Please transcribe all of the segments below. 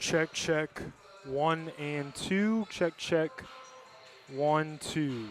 Check, check. 1 and 2. Check, check. 1, 2.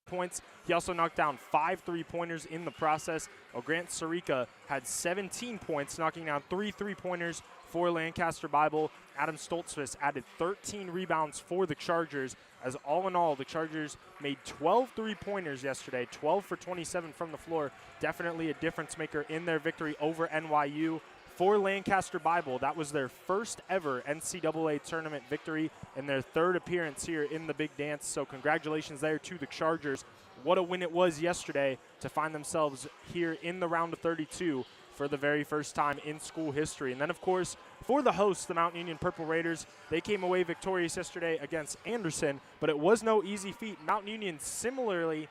points. He also knocked down 5 3-pointers in the process. Grant Sarica had 17 points, knocking down 3 3-pointers for Lancaster Bible. Adam Stoltzfus added 13 rebounds for the Chargers, as all in all, the Chargers made 12 3-pointers yesterday, 12 for 27 from the floor. Definitely a difference maker in their victory over NYU. For Lancaster Bible, that was their first ever NCAA tournament victory and their third appearance here in the Big Dance. So congratulations there to the Chargers. What a win it was yesterday to find themselves here in the round of 32 for the very first time in school history. And then, of course, for the hosts, the Mount Union Purple Raiders, they came away victorious yesterday against Anderson, but it was no easy feat. Mount Union, similarly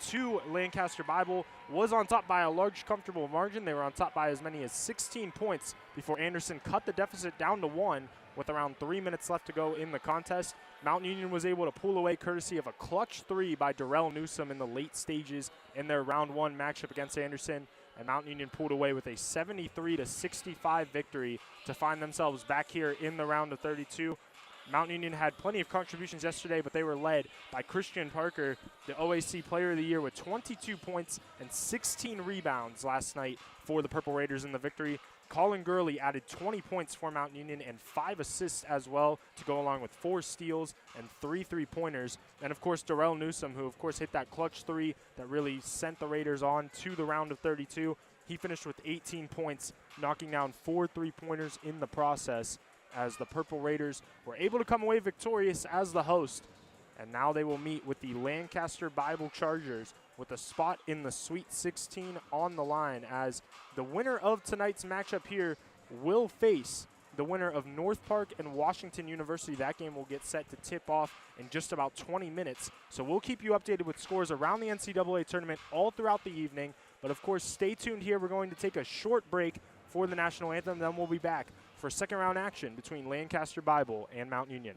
to Lancaster Bible, was on top by a large, comfortable margin. They were on top by as many as 16 points before Anderson cut the deficit down to 1 with around 3 minutes left to go in the contest. Mount Union was able to pull away courtesy of a clutch 3 by Darrell Newsom in the late stages in their round 1 matchup against Anderson. And Mount Union pulled away with a 73-65 victory to find themselves back here in the round of 32. Mount Union had plenty of contributions yesterday, but they were led by Christian Parker, the OAC Player of the Year, with 22 points and 16 rebounds last night for the Purple Raiders in the victory. Colin Gurley added 20 points for Mount Union and 5 assists as well to go along with 4 steals and 3 3-pointers. And, of course, Darrell Newsom, who, of course, hit that clutch 3 that really sent the Raiders on to the round of 32. He finished with 18 points, knocking down 4 3-pointers in the process, as the Purple Raiders were able to come away victorious as the host. And now they will meet with the Lancaster Bible Chargers with a spot in the Sweet 16 on the line, as the winner of tonight's matchup here will face the winner of North Park and Washington University. That game will get set to tip off in just about 20 minutes. So we'll keep you updated with scores around the NCAA tournament all throughout the evening. But, of course, stay tuned here. We're going to take a short break for the national anthem. Then we'll be back for second-round action between Lancaster Bible and Mount Union.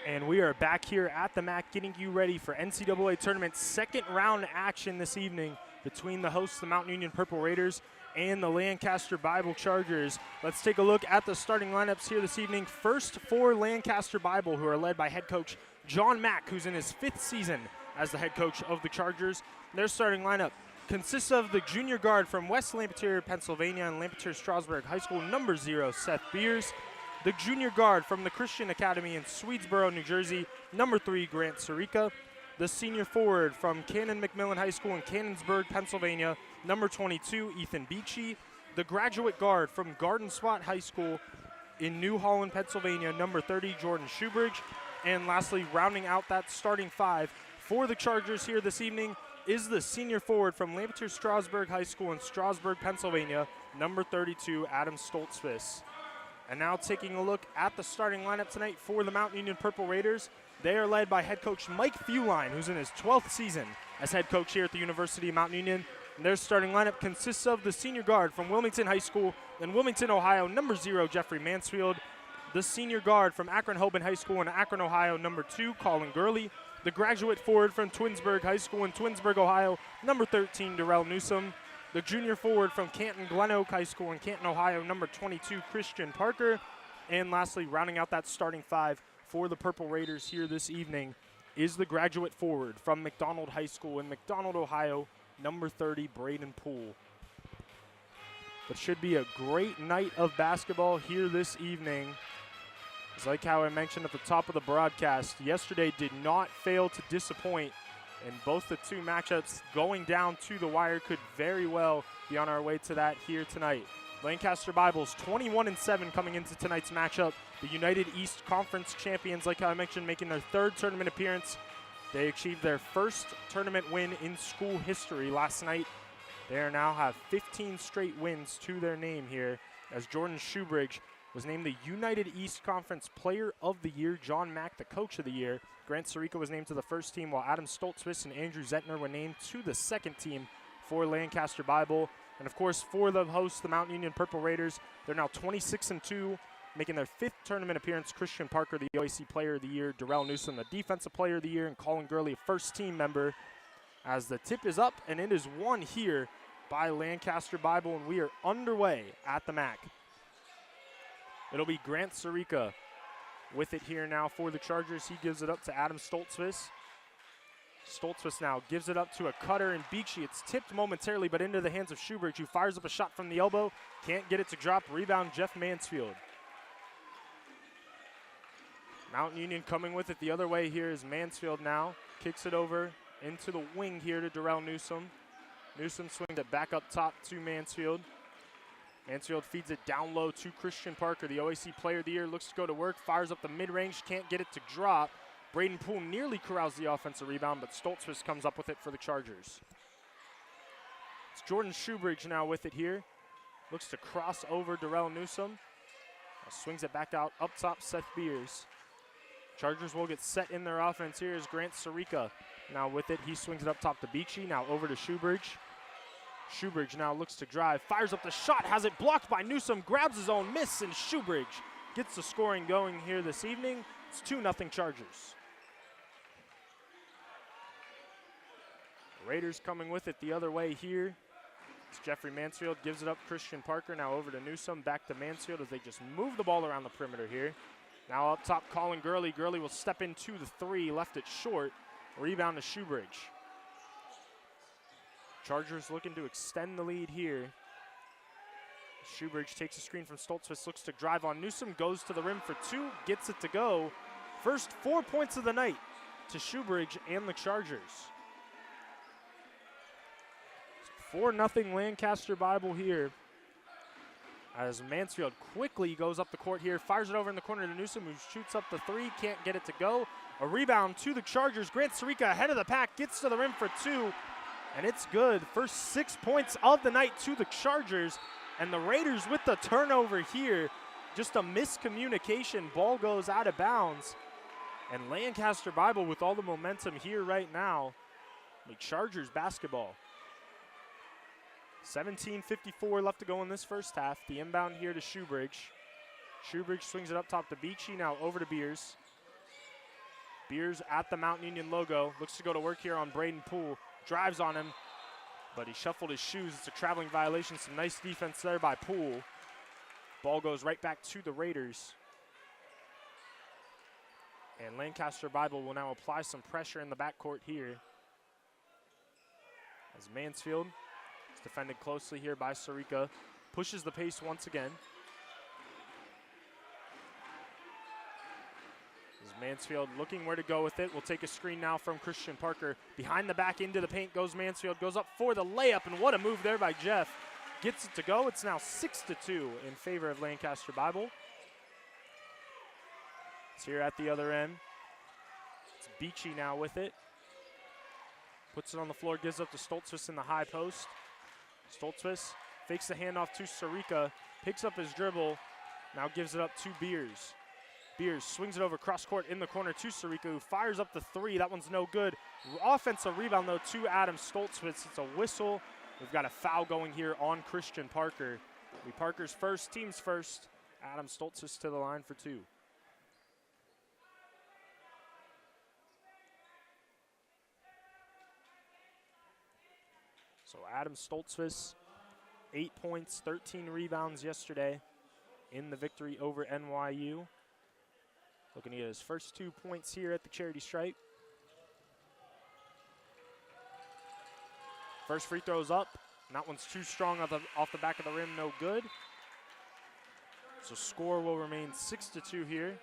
And we are back here at the MAC getting you ready for NCAA tournament second round action this evening between the hosts, the Mount Union Purple Raiders, and the Lancaster Bible Chargers. Let's take a look at the starting lineups here this evening. First for Lancaster Bible, who are led by head coach John Mack, who's in his 5th season as the head coach of the Chargers. Their starting lineup consists of the junior guard from West Lampeter, Pennsylvania, and Lampeter Strasburg High School, number 0, Seth Beers. The junior guard from the Christian Academy in Swedesboro, New Jersey, number 3, Grant Sirica. The senior forward from Cannon McMillan High School in Cannonsburg, Pennsylvania, number 22, Ethan Beachy. The graduate guard from Garden Swat High School in New Holland, Pennsylvania, number 30, Jordan Shoebridge. And lastly, rounding out that starting 5 for the Chargers here this evening is the senior forward from Lampeter Strasburg High School in Strasburg, Pennsylvania, number 32, Adam Stoltzfus. And now taking a look at the starting lineup tonight for the Mount Union Purple Raiders. They are led by head coach Mike Feuline, who's in his 12th season as head coach here at the University of Mount Union. And their starting lineup consists of the senior guard from Wilmington High School in Wilmington, Ohio, number 0, Jeffrey Mansfield. The senior guard from Akron-Hoban High School in Akron, Ohio, number 2, Colin Gurley. The graduate forward from Twinsburg High School in Twinsburg, Ohio, number 13, Darrell Newsom. The junior forward from Canton Glen Oak High School in Canton, Ohio, number 22, Christian Parker. And lastly, rounding out that starting 5 for the Purple Raiders here this evening is the graduate forward from McDonald High School in McDonald, Ohio, number 30, Braden Poole. But should be a great night of basketball here this evening. It's like how I mentioned at the top of the broadcast, yesterday did not fail to disappoint, and both the two matchups going down to the wire could very well be on our way to that here tonight. Lancaster Bibles 21-7 coming into tonight's matchup. The United East Conference champions, like how I mentioned, making their 3rd tournament appearance. They achieved their 1st tournament win in school history last night. They now have 15 straight wins to their name here, as Jordan Shoebridge was named the United East Conference Player of the Year, John Mack the Coach of the Year. Grant Sirica was named to the 1st team, while Adam Stoltzfus and Andrew Zettner were named to the 2nd team for Lancaster Bible. And of course, for the hosts, the Mount Union Purple Raiders, they're now 26-2, making their 5th tournament appearance. Christian Parker, the OAC Player of the Year, Darrell Newsom, the Defensive Player of the Year, and Colin Gurley, a 1st team member. As the tip is up, and it is won here by Lancaster Bible, and we are underway at the MAC. It'll be Grant Sirica with it here now for the Chargers. He gives it up to Adam Stoltzfus. Stoltzfus now gives it up to a cutter and Beachy. It's tipped momentarily, but into the hands of Shoebridge, who fires up a shot from the elbow. Can't get it to drop. Rebound, Jeff Mansfield. Mount Union coming with it the other way here is Mansfield now. Kicks it over into the wing here to Darrell Newsom. Newsom swings it back up top to Mansfield. Mansfield feeds it down low to Christian Parker, the OAC Player of the Year. Looks to go to work, fires up the mid-range, can't get it to drop. Braden Poole nearly corrals the offensive rebound, but Stoltzfus comes up with it for the Chargers. It's Jordan Shoebridge now with it here. Looks to cross over Darrell Newsom. Swings it back out up top, Seth Beers. Chargers will get set in their offense here as Grant Sirica now with it. He swings it up top to Beachy, now over to Shoebridge. Shoebridge now looks to drive, fires up the shot, has it blocked by Newsom, grabs his own miss, and Shoebridge gets the scoring going here this evening. It's 2-0 Chargers. Raiders coming with it the other way here. It's Jeffrey Mansfield, gives it up Christian Parker, now over to Newsom, back to Mansfield as they just move the ball around the perimeter here. Now up top, Colin Gurley. Gurley will step into the 3, left it short. Rebound to Shoebridge. Chargers looking to extend the lead here. Shoebridge takes a screen from Stoltzfus, looks to drive on Newsom, goes to the rim for 2, gets it to go. First 4 points of the night to Shoebridge and the Chargers. 4-0 Lancaster Bible here. As Mansfield quickly goes up the court here, fires it over in the corner to Newsom, who shoots up the 3, can't get it to go. A rebound to the Chargers. Grant Sirica ahead of the pack, gets to the rim for 2, and it's good. First 6 points of the night to the Chargers, and the Raiders with the turnover here. Just a miscommunication, ball goes out of bounds, and Lancaster Bible with all the momentum here right now. The Chargers basketball. 17:54 left to go in this first half. The inbound here to Shoebridge. Shoebridge swings it up top to Beachy, now over to Beers. Beers at the Mount Union logo. Looks to go to work here on Braden Poole. Drives on him, but he shuffled his shoes. It's a traveling violation. Some nice defense there by Poole. Ball goes right back to the Raiders. And Lancaster Bible will now apply some pressure in the backcourt here. As Mansfield is defended closely here by Sirica. Pushes the pace once again. This is Mansfield looking where to go with it. We'll take a screen now from Christian Parker. Behind the back into the paint goes Mansfield. Goes up for the layup, and what a move there by Jeff. Gets it to go. It's now 6-2 in favor of Lancaster Bible. It's here at the other end. It's Beachy now with it. Puts it on the floor, gives up to Stoltzfus in the high post. Stoltzfus fakes the handoff to Sarika, picks up his dribble, now gives it up to Beers. Beers swings it over cross court in the corner to Sarika, who fires up the three. That one's no good. Offensive rebound, though, to Adam Stoltzfus. It's a whistle. We've got a foul going here on Christian Parker. Parker's first, team's first. Adam Stoltzfus to the line for two. So Adam Stoltzfus, 8 points, 13 rebounds yesterday in the victory over NYU. Looking to get his first 2 points here at the charity stripe. First free throw's up, and that one's too strong off the back of the rim, no good. So score will remain 6-2 here.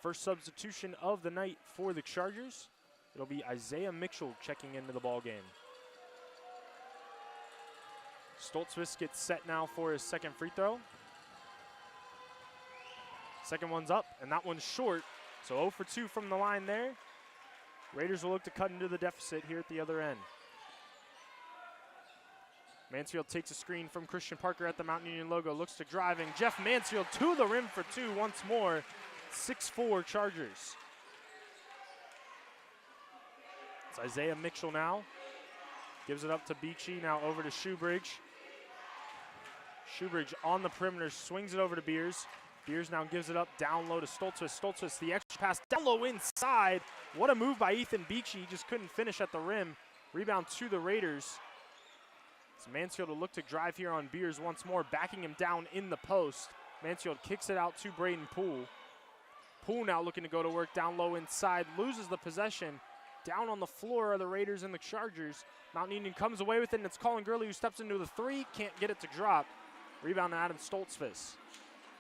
First substitution of the night for the Chargers. It'll be Isaiah Mitchell checking into the ball game. Stoltzfus gets set now for his second free throw. Second one's up, and that one's short. So 0 for 2 from the line there. Raiders will look to cut into the deficit here at the other end. Mansfield takes a screen from Christian Parker at the Mountain Union logo, looks to drive, and Jeff Mansfield to the rim for two once more. 6-4 Chargers. It's Isaiah Mitchell now. Gives it up to Beachy, now over to Shoebridge. Shoebridge on the perimeter, swings it over to Beers. Beers now gives it up down low to Stoltzfus. Stoltzfus, the extra pass down low inside. What a move by Ethan Beachy. He just couldn't finish at the rim. Rebound to the Raiders. So Mansfield will look to drive here on Beers once more, backing him down in the post. Mansfield kicks it out to Braden Poole. Poole now looking to go to work down low inside, loses the possession. Down on the floor are the Raiders and the Chargers. Mountain Union comes away with it, and it's Colin Gurley who steps into the three, can't get it to drop. Rebound to Adam Stoltzfus.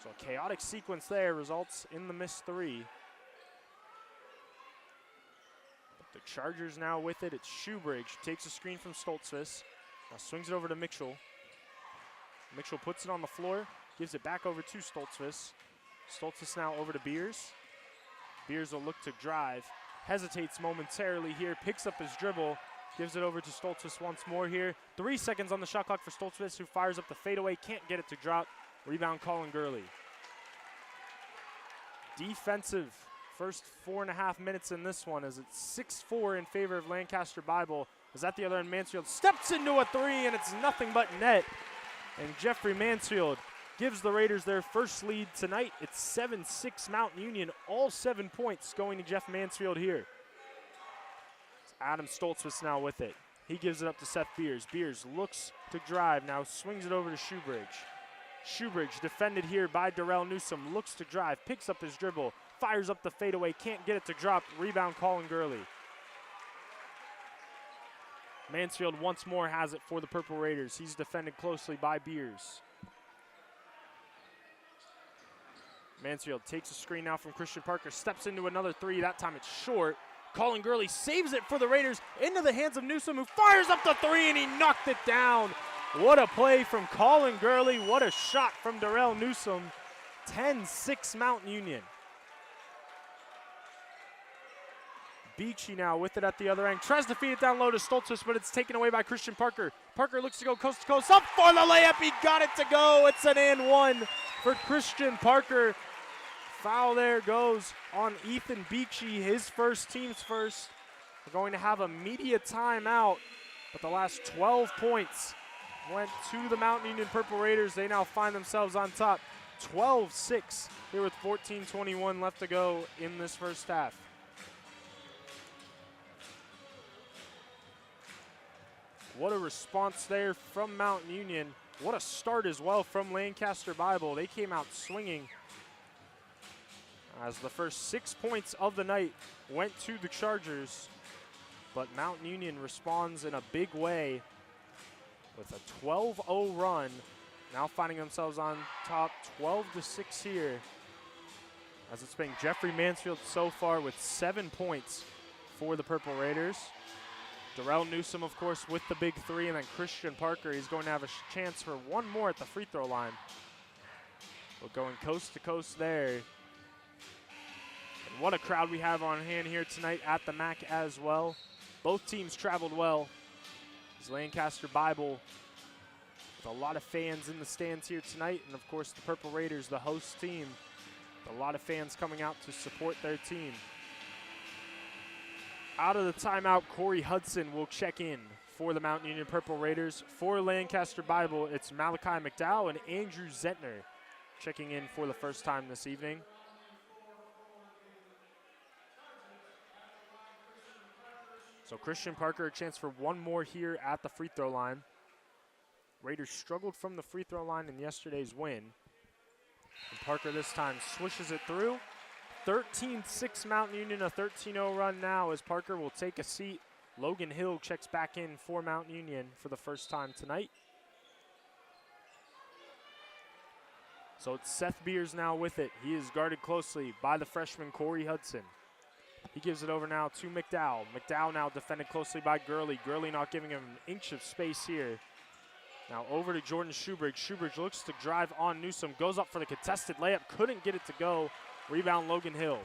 So a chaotic sequence there results in the missed three. But the Chargers now with it. It's Shoebridge, takes a screen from Stoltzfus. Now swings it over to Mitchell. Mitchell puts it on the floor, gives it back over to Stoltzfus. Stoltzfus now over to Beers. Beers will look to drive. Hesitates momentarily here, picks up his dribble, gives it over to Stoltzfus once more here. 3 seconds on the shot clock for Stoltzfus, who fires up the fadeaway, can't get it to drop. Rebound Colin Gurley. Defensive first 4.5 minutes in this one as it's 6-4 in favor of Lancaster Bible. As at the other end, Mansfield steps into a three, and it's nothing but net. And Jeffrey Mansfield gives the Raiders their first lead tonight. It's 7-6 Mountain Union, all 7 points going to Jeff Mansfield here. It's Adam Stoltzfus now with it. He gives it up to Seth Beers. Beers looks to drive, now swings it over to Shoebridge. Shoebridge defended here by Darrell Newsom, looks to drive, picks up his dribble, fires up the fadeaway, can't get it to drop. Rebound Colin Gurley. Mansfield once more has it for the Purple Raiders. He's defended closely by Beers. Mansfield takes a screen now from Christian Parker, steps into another three. That time it's short. Colin Gurley saves it for the Raiders into the hands of Newsom, who fires up the three, and he knocked it down. What a play from Colin Gurley. What a shot from Darrell Newsom. 10-6 Mountain Union. Beachy now with it at the other end. Tries to feed it down low to Stoltzfus, but it's taken away by Christian Parker. Parker looks to go coast to coast. Up for the layup. He got it to go. It's an and one for Christian Parker. Foul there goes on Ethan Beachy, his first, team's first. We're going to have a media timeout, but the last 12 points went to the Mountain Union Purple Raiders. They now find themselves on top 12-6 here with 14:21 left to go in this first half. What a response there from Mountain Union. What a start as well from Lancaster Bible. They came out swinging as the first 6 points of the night went to the Chargers. But Mountain Union responds in a big way with a 12-0 run. Now finding themselves on top 12-6 here as it's been Jeffrey Mansfield so far with 7 points for the Purple Raiders. Darrell Newsom, of course, with the big 3, and then Christian Parker, he's going to have a chance for one more at the free throw line. But going coast to coast there. And what a crowd we have on hand here tonight at the MAC as well. Both teams traveled well. As Lancaster Bible with a lot of fans in the stands here tonight, and of course the Purple Raiders, the host team, a lot of fans coming out to support their team. Out of the timeout, Corey Hudson will check in for the Mount Union Purple Raiders. For Lancaster Bible, it's Malachi McDowell and Andrew Zentner checking in for the first time this evening. So Christian Parker, a chance for one more here at the free throw line. Raiders struggled from the free throw line in yesterday's win. And Parker this time swishes it through. 13-6 Mount Union, a 13-0 run now as Parker will take a seat. Logan Hill checks back in for Mount Union for the first time tonight. So it's Seth Beers now with it. He is guarded closely by the freshman Corey Hudson. He gives it over now to McDowell. McDowell now defended closely by Gurley. Gurley not giving him an inch of space here. Now over to Jordan Schubridge. Schubridge looks to drive on Newsom. Goes up for the contested layup. Couldn't get it to go. Rebound Logan Hill.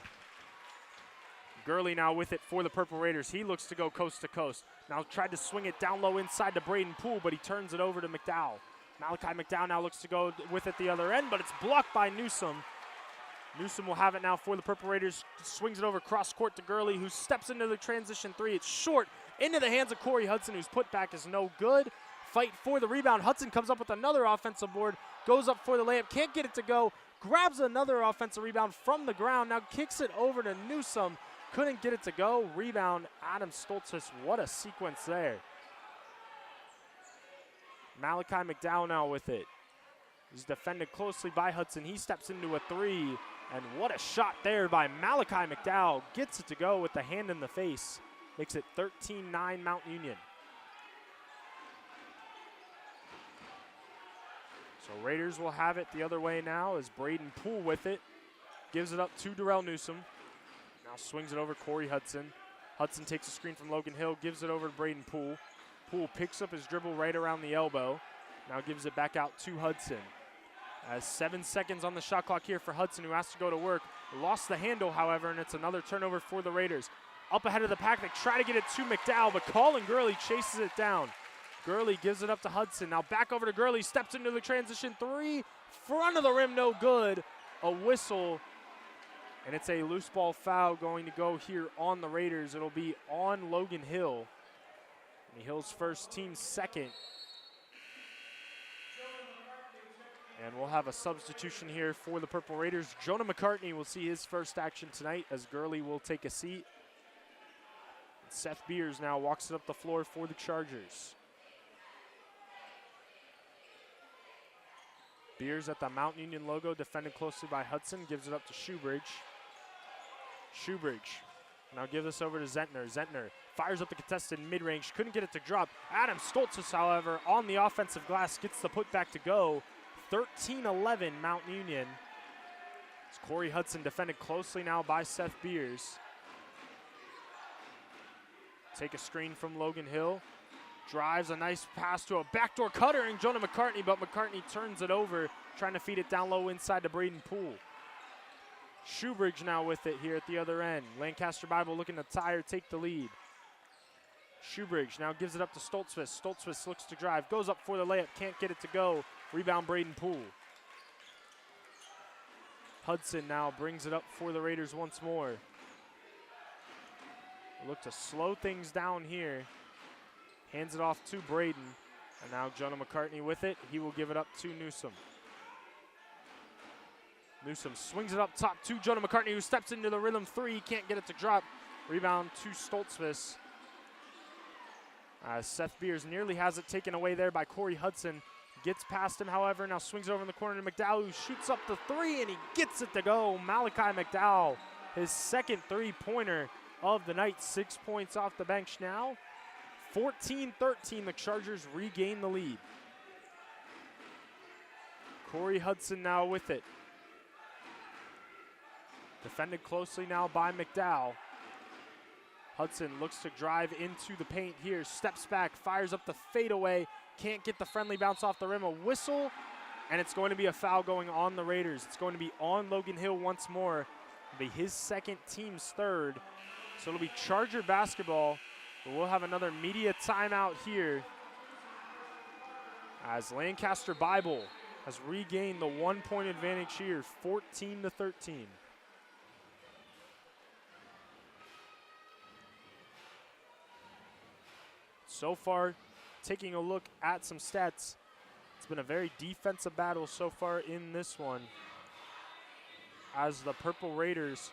Gurley now with it for the Purple Raiders. He looks to go coast to coast. Now tried to swing it down low inside to Braden Poole, but he turns it over to McDowell. Malachi McDowell now looks to go with it the other end, but it's blocked by Newsom. Newsom will have it now for the Purple Raiders. Swings it over cross court to Gurley, who steps into the transition 3. It's short into the hands of Corey Hudson, whose putback is no good. Fight for the rebound. Hudson comes up with another offensive board, goes up for the layup, can't get it to go. Grabs another offensive rebound from the ground. Now kicks it over to Newsom. Couldn't get it to go. Rebound, Adam Stoltzfus. What a sequence there. Malachi McDowell now with it. He's defended closely by Hudson. He steps into a 3. And what a shot there by Malachi McDowell. Gets it to go with the hand in the face. Makes it 13-9 Mount Union. So Raiders will have it the other way now as Braden Poole with it. Gives it up to Darrell Newsom. Now swings it over Corey Hudson. Hudson takes a screen from Logan Hill, gives it over to Braden Poole. Poole picks up his dribble right around the elbow. Now gives it back out to Hudson. 7 seconds on the shot clock here for Hudson, who has to go to work. Lost the handle, however, and it's another turnover for the Raiders. Up ahead of the pack, they try to get it to McDowell, but Colin Gurley chases it down. Gurley gives it up to Hudson. Now back over to Gurley, steps into the transition 3. Front of the rim, no good. A whistle, and it's a loose ball foul going to go here on the Raiders. It'll be on Logan Hill. And Hill's first, team's second. And we'll have a substitution here for the Purple Raiders. Jonah McCartney will see his first action tonight as Gurley will take a seat. And Seth Beers now walks it up the floor for the Chargers. Beers at the Mount Union logo, defended closely by Hudson, gives it up to Schubridge. Schubridge now give this over to Zentner. Zentner fires up the contested mid-range, couldn't get it to drop. Adam Stoltzfus, however, on the offensive glass, gets the putback to go. 13-11 Mount Union. It's Corey Hudson defended closely now by Seth Beers. Take a screen from Logan Hill. Drives a nice pass to a backdoor cutter and Jonah McCartney, but McCartney turns it over, trying to feed it down low inside to Braden Poole. Schubridge now with it here at the other end. Lancaster Bible looking to tie or take the lead. Schubridge now gives it up to Stoltzfus. Stoltzfus looks to drive, goes up for the layup, can't get it to go. Rebound Braden Poole. Hudson now brings it up for the Raiders once more. Look to slow things down here. Hands it off to Braden. And now Jonah McCartney with it. He will give it up to Newsom. Newsom swings it up top to Jonah McCartney, who steps into the rhythm 3. Can't get it to drop. Rebound to Stoltzfus. Seth Beers nearly has it taken away there by Corey Hudson. Gets past him, however. Now swings over in the corner to McDowell, who shoots up the 3, and he gets it to go. Malachi McDowell, his second three-pointer of the night. 6 points off the bench now. 14-13, the Chargers regain the lead. Corey Hudson now with it. Defended closely now by McDowell. Hudson looks to drive into the paint here, steps back, fires up the fadeaway, can't get the friendly bounce off the rim, a whistle, and it's going to be a foul going on the Raiders. It's going to be on Logan Hill once more. It'll be his second, team's third. So it'll be Charger basketball, but we'll have another media timeout here as Lancaster Bible has regained the 1-point advantage here, 14-13. So far, taking a look at some stats, it's been a very defensive battle so far in this one, as the Purple Raiders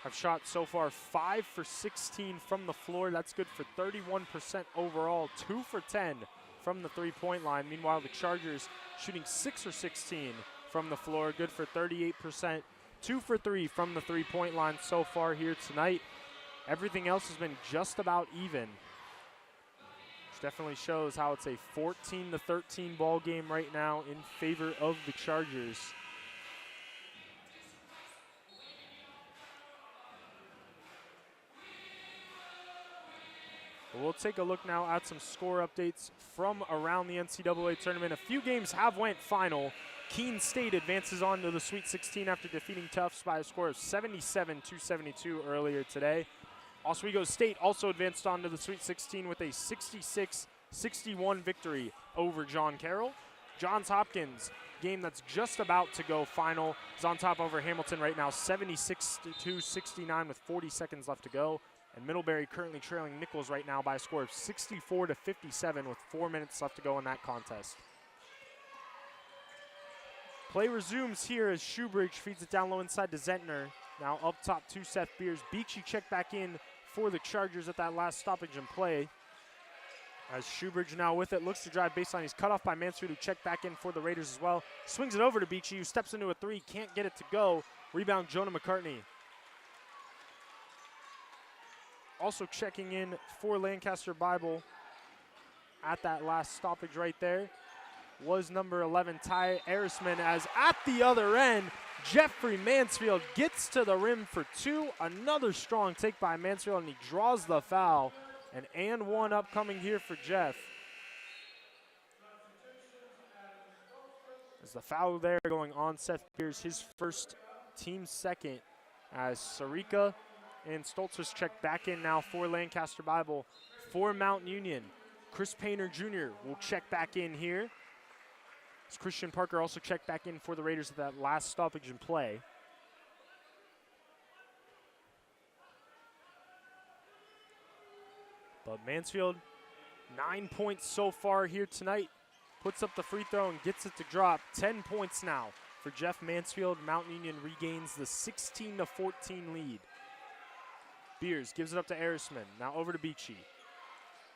have shot so far 5 for 16 from the floor. That's good for 31% overall, 2 for 10 from the three-point line. Meanwhile, the Chargers shooting 6 for 16 from the floor, good for 38%, 2 for 3 from the three-point line so far here tonight. Everything else has been just about even. Definitely shows how it's a 14-13 ball game right now in favor of the Chargers. But we'll take a look now at some score updates from around the NCAA tournament. A few games have went final. Keene State advances on to the Sweet 16 after defeating Tufts by a score of 77-72 earlier today. Oswego State also advanced on to the Sweet 16 with a 66-61 victory over John Carroll. Johns Hopkins, game that's just about to go final, is on top over Hamilton right now, 76-69 with 40 seconds left to go. And Middlebury currently trailing Nichols right now by a score of 64-57 with 4 minutes left to go in that contest. Play resumes here as Shoebridge feeds it down low inside to Zentner. Now up top to Seth Beers. Beachy checked back in for the Chargers at that last stoppage in play. As Shoebridge now with it, looks to drive baseline. He's cut off by Mansfield, who checked back in for the Raiders as well. Swings it over to Beachy, who steps into a three, can't get it to go. Rebound, Jonah McCartney. Also checking in for Lancaster Bible at that last stoppage right there was number 11, Ty Arisman, as at the other end, Jeffrey Mansfield gets to the rim for two. Another strong take by Mansfield, and he draws the foul. And one upcoming here for Jeff. As the foul there going on Seth Beers, his first, team's second, as Sarika and Stoltzfus check back in now for Lancaster Bible. For Mount Union, Chris Painter Jr. will check back in here. As Christian Parker also checked back in for the Raiders at that last stoppage in play. But Mansfield, 9 points so far here tonight. Puts up the free throw and gets it to drop. 10 points now for Jeff Mansfield. Mount Union regains the 16-14 lead. Beers gives it up to Arisman. Now over to Beachy.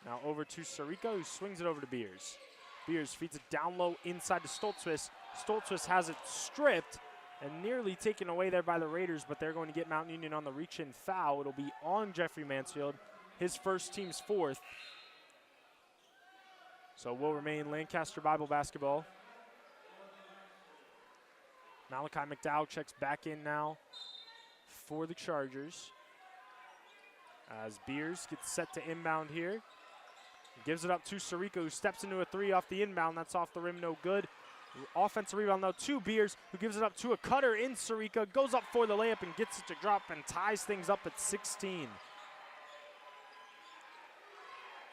Now over to Sarika, who swings it over to Beers. Beers feeds it down low inside to Stoltzfus. Stoltzfus has it stripped and nearly taken away there by the Raiders, but they're going to get Mount Union on the reach-in foul. It'll be on Jeffrey Mansfield, his first, team's fourth. So will remain Lancaster Bible basketball. Malachi McDowell checks back in now for the Chargers. As Beers gets set to inbound here. Gives it up to Sarika, who steps into a three off the inbound. That's off the rim, no good. Offensive rebound now to Beers, who gives it up to a cutter in Sarika. Goes up for the layup and gets it to drop and ties things up at 16.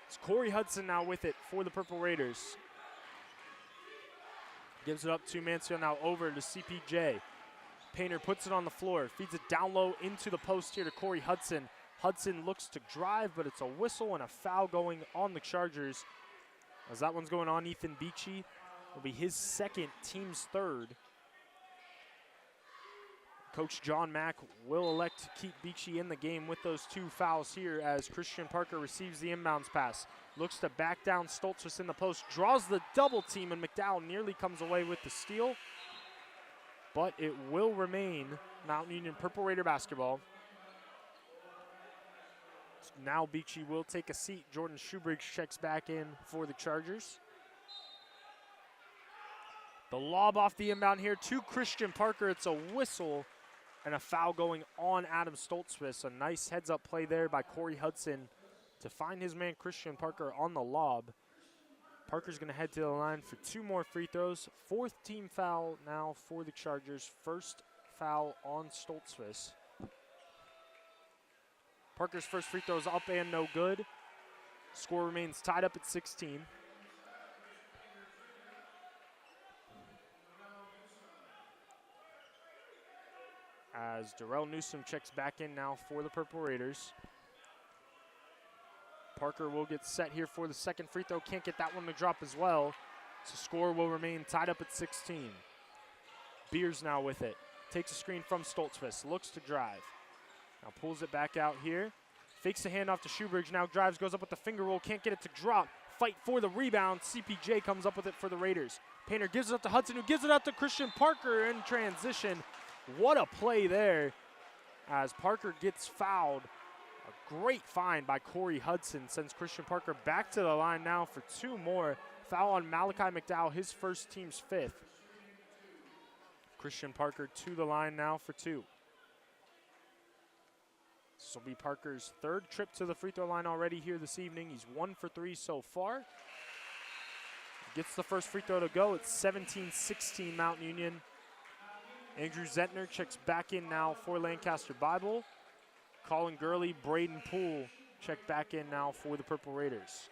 It's Corey Hudson now with it for the Purple Raiders. Gives it up to Mansfield, now over to CPJ. Painter puts it on the floor, feeds it down low into the post here to Corey Hudson. Hudson looks to drive, but it's a whistle and a foul going on the Chargers. As that one's going on Ethan Beachy. Will be his second, team's third. Coach John Mack will elect to keep Beachy in the game with those two fouls here as Christian Parker receives the inbounds pass. Looks to back down Stoltzfus in the post, draws the double team, and McDowell nearly comes away with the steal. But it will remain Mount Union Purple Raider basketball. Now Beachy will take a seat. Jordan Shoebridge checks back in for the Chargers. The lob off the inbound here to Christian Parker. It's a whistle and a foul going on Adam Stoltzfus. A nice heads-up play there by Corey Hudson to find his man Christian Parker on the lob. Parker's going to head to the line for 2 more free throws. 4th team foul now for the Chargers. First foul on Stoltzfus. Parker's first free throw is up and no good. Score remains tied up at 16. As Darrell Newsom checks back in now for the Purple Raiders. Parker will get set here for the second free throw. Can't get that one to drop as well. So score will remain tied up at 16. Beers now with it. Takes a screen from Stoltzfus. Looks to drive. Now pulls it back out here. Fakes the handoff to Shoebridge. Now drives, goes up with the finger roll. Can't get it to drop. Fight for the rebound. CPJ comes up with it for the Raiders. Painter gives it up to Hudson, who gives it up to Christian Parker in transition. What a play there as Parker gets fouled. A great find by Corey Hudson sends Christian Parker back to the line now for 2 more. Foul on Malachi McDowell, his first team's 5th. Christian Parker to the line now for 2. This will be Parker's 3rd trip to the free throw line already here this evening. He's 1 for 3 so far. Gets the first free throw to go. It's 17-16 Mountain Union. Andrew Zentner checks back in now for Lancaster Bible. Colin Gurley, Braden Poole check back in now for the Purple Raiders.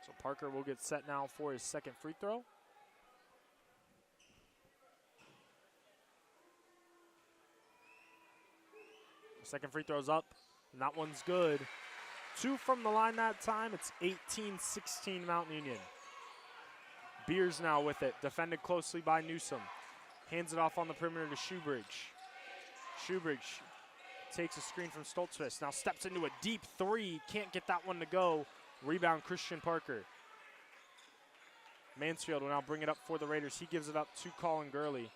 So Parker will get set now for his 2nd free throw. Second free throw's up, and that one's good. 2 from the line that time. It's 18-16 Mountain Union. Beers now with it, defended closely by Newsom. Hands it off on the perimeter to Shoebridge. Shoebridge takes a screen from Stoltzfus. Now steps into a deep 3. Can't get that one to go. Rebound Christian Parker. Mansfield will now bring it up for the Raiders. He gives it up to Colin Gurley.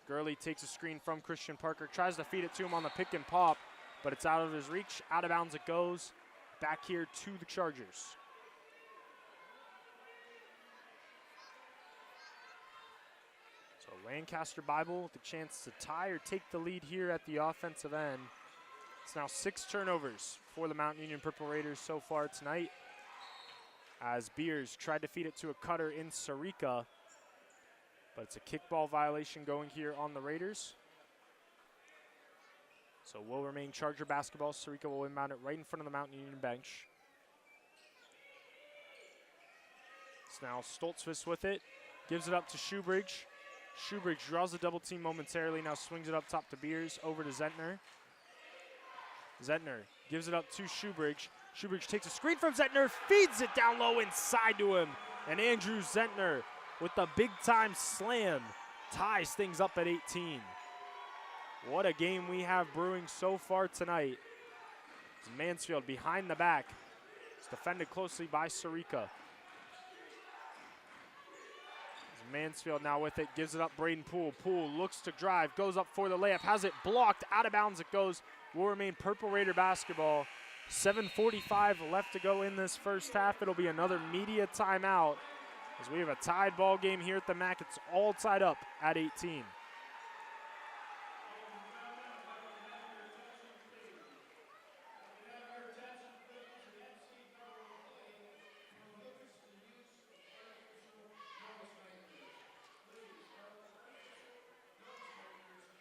Gurley takes a screen from Christian Parker. Tries to feed it to him on the pick and pop, but it's out of his reach. Out of bounds it goes. Back here to the Chargers. So Lancaster Bible with the chance to tie or take the lead here at the offensive end. It's now 6 turnovers for the Mountain Union Purple Raiders so far tonight, as Beers tried to feed it to a cutter in Sarika, but it's a kickball violation going here on the Raiders. So will remain Charger basketball. Sarika will inbound it right in front of the Mountain Union bench. It's now Stoltzfus with it. Gives it up to Shoebridge. Shoebridge draws a double team momentarily. Now swings it up top to Beers. Over to Zentner. Zentner gives it up to Shoebridge. Shoebridge takes a screen from Zentner. Feeds it down low inside to him. And Andrew Zentner with the big time slam ties things up at 18. What a game we have brewing so far tonight. It's Mansfield behind the back. It's defended closely by Sarika. Mansfield now with it, gives it up Braden Poole. Poole looks to drive, goes up for the layup, has it blocked, out of bounds it goes. Will remain Purple Raider basketball. 7:45 left to go in this first half. It'll be another media timeout as we have a tied ball game here at the MAC. It's all tied up at 18.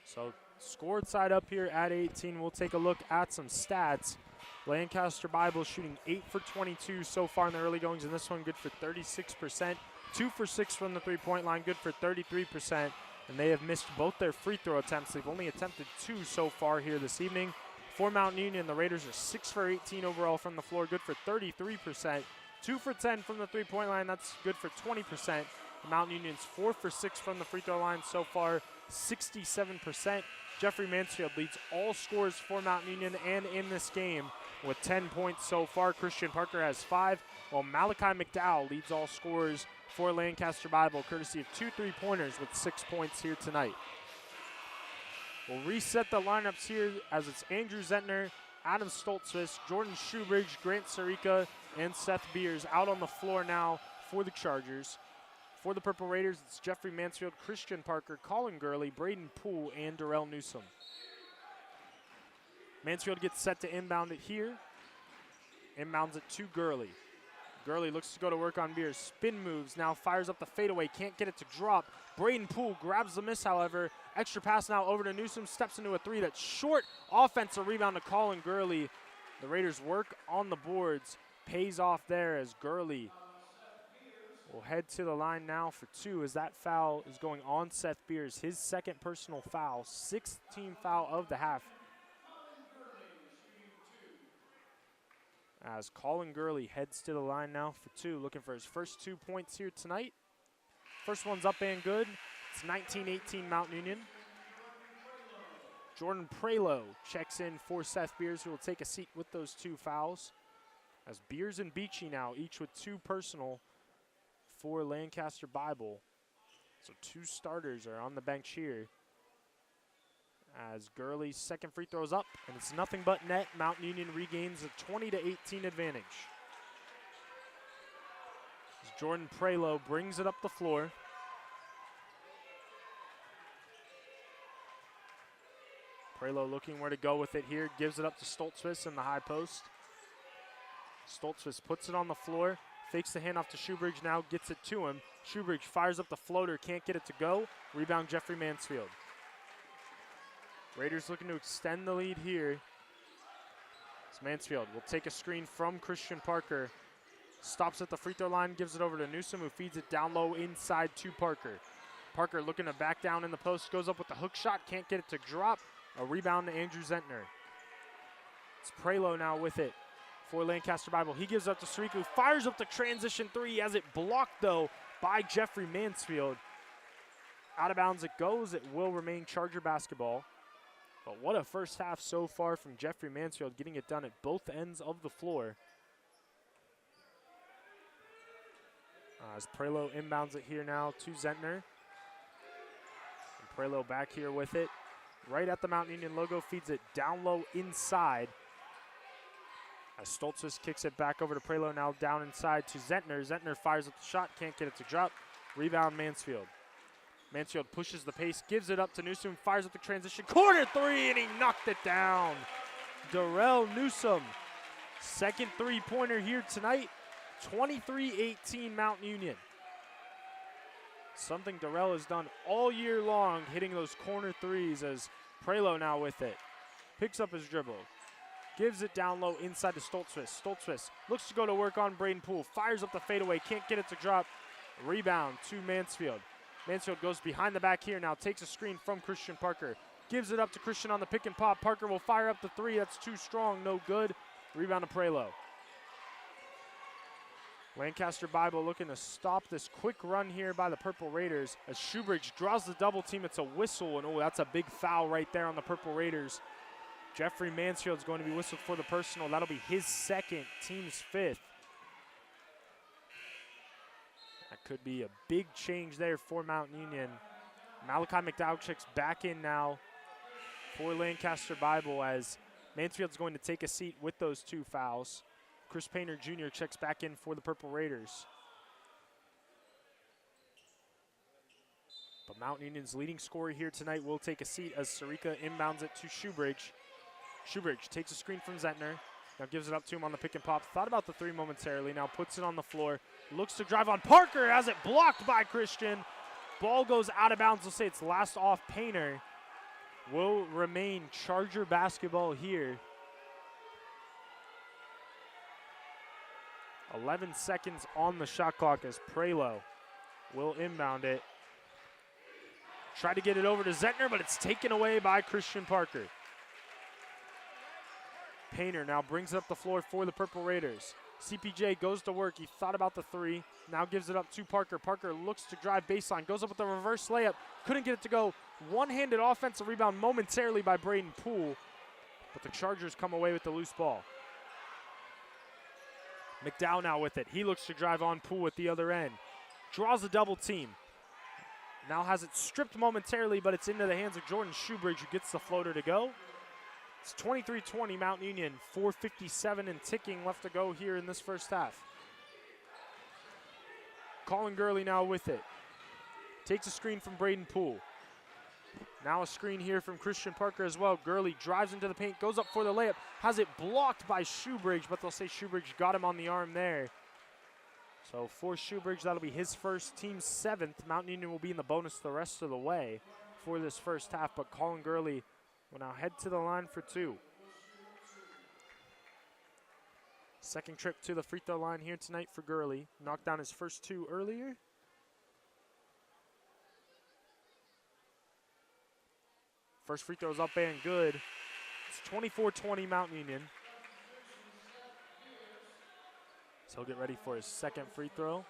So score tied up here at 18. We'll take a look at some stats. Lancaster Bible shooting 8 for 22 so far in the early goings in this one, good for 36%. 2 for 6 from the three-point line, good for 33%. And they have missed both their free throw attempts. They've only attempted 2 so far here this evening. For Mountain Union, the Raiders are 6 for 18 overall from the floor, good for 33%. 2 for 10 from the three-point line, that's good for 20%. The Mountain Union's 4 for 6 from the free throw line so far, 67%. Jeffrey Mansfield leads all scores for Mountain Union and in this game with 10 points so far. Christian Parker has 5, while Malachi McDowell leads all scores for Lancaster Bible, courtesy of 2 3-pointers with 6 points here tonight. We'll reset the lineups here as it's Andrew Zentner, Adam Stoltzfus, Jordan Shoebridge, Grant Sarika, and Seth Beers out on the floor now for the Chargers. For the Purple Raiders, it's Jeffrey Mansfield, Christian Parker, Colin Gurley, Braden Poole, and Darrell Newsome. Mansfield gets set to inbound it here. Inbounds it to Gurley. Gurley looks to go to work on Beers. Spin moves, now fires up the fadeaway, can't get it to drop. Braden Poole grabs the miss, however. Extra pass now over to Newsome, steps into a three. That's short. Offensive rebound to Colin Gurley. The Raiders work on the boards. Pays off there as Gurley will head to the line now for two, as that foul is going on Seth Beers. His second personal foul, sixth team foul of the half. As Colin Gurley heads to the line now for two, looking for his first 2 points here tonight. First one's up and good. It's 19-18 Mount Union. Jordan Prelo checks in for Seth Beers, who will take a seat with those two fouls. As Beers and Beachy now, each with two personal for Lancaster Bible. So two starters are on the bench here. As Gurley's second free throw's up, and it's nothing but net. Mount Union regains a 20-18 advantage. As Jordan Prelo brings it up the floor. Prelo looking where to go with it here, gives it up to Stoltzfus in the high post. Stoltzfus puts it on the floor, fakes the handoff to Shoebridge, now gets it to him. Shoebridge fires up the floater, can't get it to go. Rebound Jeffrey Mansfield. Raiders looking to extend the lead here. As Mansfield will take a screen from Christian Parker. Stops at the free throw line, gives it over to Newsome, who feeds it down low inside to Parker. Parker looking to back down in the post, goes up with the hook shot, can't get it to drop. A rebound to Andrew Zentner. It's Prelo now with it for Lancaster Bible. He gives up to Sariku, fires up the transition three, as it blocked though by Jeffrey Mansfield. Out of bounds it goes. It will remain Charger basketball. But what a first half so far from Jeffrey Mansfield, getting it done at both ends of the floor. As Prelo inbounds it here now to Zentner. And Prelo back here with it. Right at the Mount Union logo, feeds it down low inside. As Stoltzfus kicks it back over to Prelo, now down inside to Zentner. Zentner fires up the shot, can't get it to drop. Rebound Mansfield. Mansfield pushes the pace, gives it up to Newsome, fires up the transition. Corner three, and he knocked it down. Darrell Newsome, second three-pointer here tonight. 23-18 Mount Union. Something Darrell has done all year long, hitting those corner threes, as Prelo now with it. Picks up his dribble. Gives it down low inside to Stoltzfus. Stoltzfus looks to go to work on Braden Poole. Fires up the fadeaway, can't get it to drop. Rebound to Mansfield. Mansfield goes behind the back here now, takes a screen from Christian Parker. Gives it up to Christian on the pick and pop. Parker will fire up the three. That's too strong, no good. Rebound to Prelo. Lancaster Bible looking to stop this quick run here by the Purple Raiders as Shoebridge draws the double team. It's a whistle, and oh, that's a big foul right there on the Purple Raiders. Jeffrey Mansfield's going to be whistled for the personal. That'll be his second, team's fifth. That could be a big change there for Mount Union. Malachi McDowell checks back in now for Lancaster Bible as Mansfield's going to take a seat with those two fouls. Chris Painter Jr. checks back in for the Purple Raiders. But Mount Union's leading scorer here tonight will take a seat as Sarika inbounds it to Shoebridge. Shoebridge takes a screen from Zentner. Now gives it up to him on the pick and pop. Thought about the three momentarily. Now puts it on the floor. Looks to drive on Parker. Has it blocked by Christian. Ball goes out of bounds. We'll say it's last off Painter. Will remain Charger basketball here. 11 seconds on the shot clock as Prelo will inbound it. Try to get it over to Zentner, but it's taken away by Christian Parker. Painter now brings it up the floor for the Purple Raiders. CPJ goes to work. He thought about the three. Now gives it up to Parker. Parker looks to drive baseline. Goes up with a reverse layup. Couldn't get it to go. One-handed offensive rebound momentarily by Braden Poole. But the Chargers come away with the loose ball. McDowell now with it. He looks to drive on Poole at the other end. Draws a double team. Now has it stripped momentarily, but it's into the hands of Jordan Shoebridge, who gets the floater to go. It's 23-20 Mount Union, 4:57 and ticking left to go here in this first half. Colin Gurley now with it. Takes a screen from Braden Poole. Now a screen here from Christian Parker as well. Gurley drives into the paint, goes up for the layup, has it blocked by Shoebridge, but they'll say Shoebridge got him on the arm there. So for Shoebridge, that'll be his first, team 7th. Mount Union will be in the bonus the rest of the way for this first half, but Colin Gurley will now head to the line for 2. Second trip to the free throw line here tonight for Gurley. Knocked down his first 2 earlier. First free throw is up and good. It's 24-20 Mount Union. So he'll get ready for his second free throw.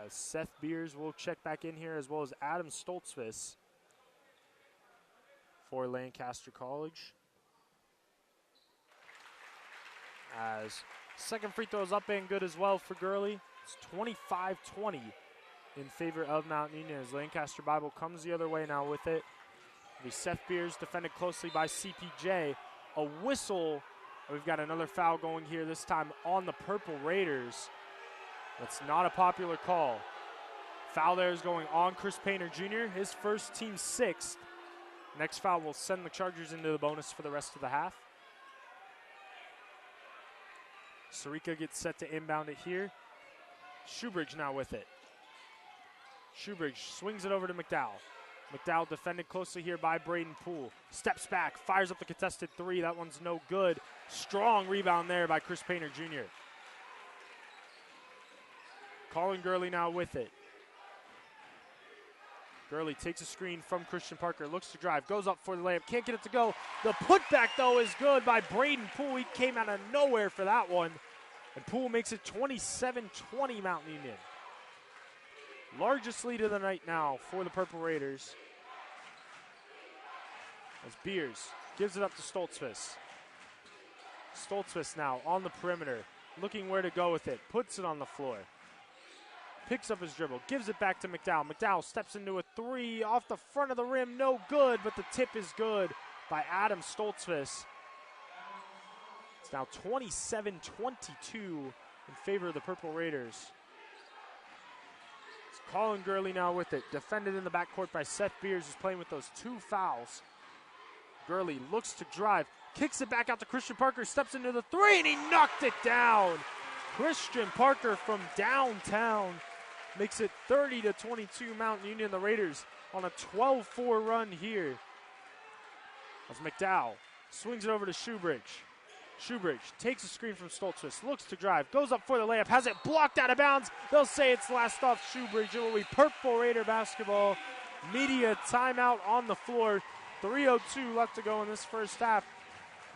As Seth Beers will check back in here, as well as Adam Stoltzfus for Lancaster College. As second free throw is up and good as well for Gurley. It's 25-20 in favor of Mount Union as Lancaster Bible comes the other way now with it. It'll be Seth Beers defended closely by CPJ. A whistle. We've got another foul going here, this time on the Purple Raiders. That's not a popular call. Foul there is going on Chris Painter Jr., his first, team 6th. Next foul will send the Chargers into the bonus for the rest of the half. Sarika gets set to inbound it here. Shoebridge now with it. Shoebridge swings it over to McDowell. McDowell defended closely here by Braden Poole. Steps back, fires up the contested 3. That one's no good. Strong rebound there by Chris Painter Jr. Colin Gurley now with it. Gurley takes a screen from Christian Parker, looks to drive, goes up for the layup, can't get it to go. The putback, though, is good by Braden Poole. He came out of nowhere for that one. And Poole makes it 27-20 Mount Union. Largest lead of the night now for the Purple Raiders. As Beers gives it up to Stoltzfus. Stoltzfus now on the perimeter, looking where to go with it, puts it on the floor. Picks up his dribble, gives it back to McDowell. McDowell steps into a 3 off the front of the rim, no good, but the tip is good by Adam Stoltzfus. It's now 27-22 in favor of the Purple Raiders. It's Colin Gurley now with it, defended in the backcourt by Seth Beers, who's playing with those 2 fouls. Gurley looks to drive, kicks it back out to Christian Parker, steps into the 3, and he knocked it down. Christian Parker from downtown makes it 30-22 Mount Union. The Raiders on a 12-4 run here. As McDowell swings it over to Shoebridge. Shoebridge takes a screen from Stoltzfus, looks to drive, goes up for the layup, has it blocked out of bounds. They'll say it's last off Shoebridge. It will be Purple Raider basketball. Media timeout on the floor. 3:02 left to go in this first half.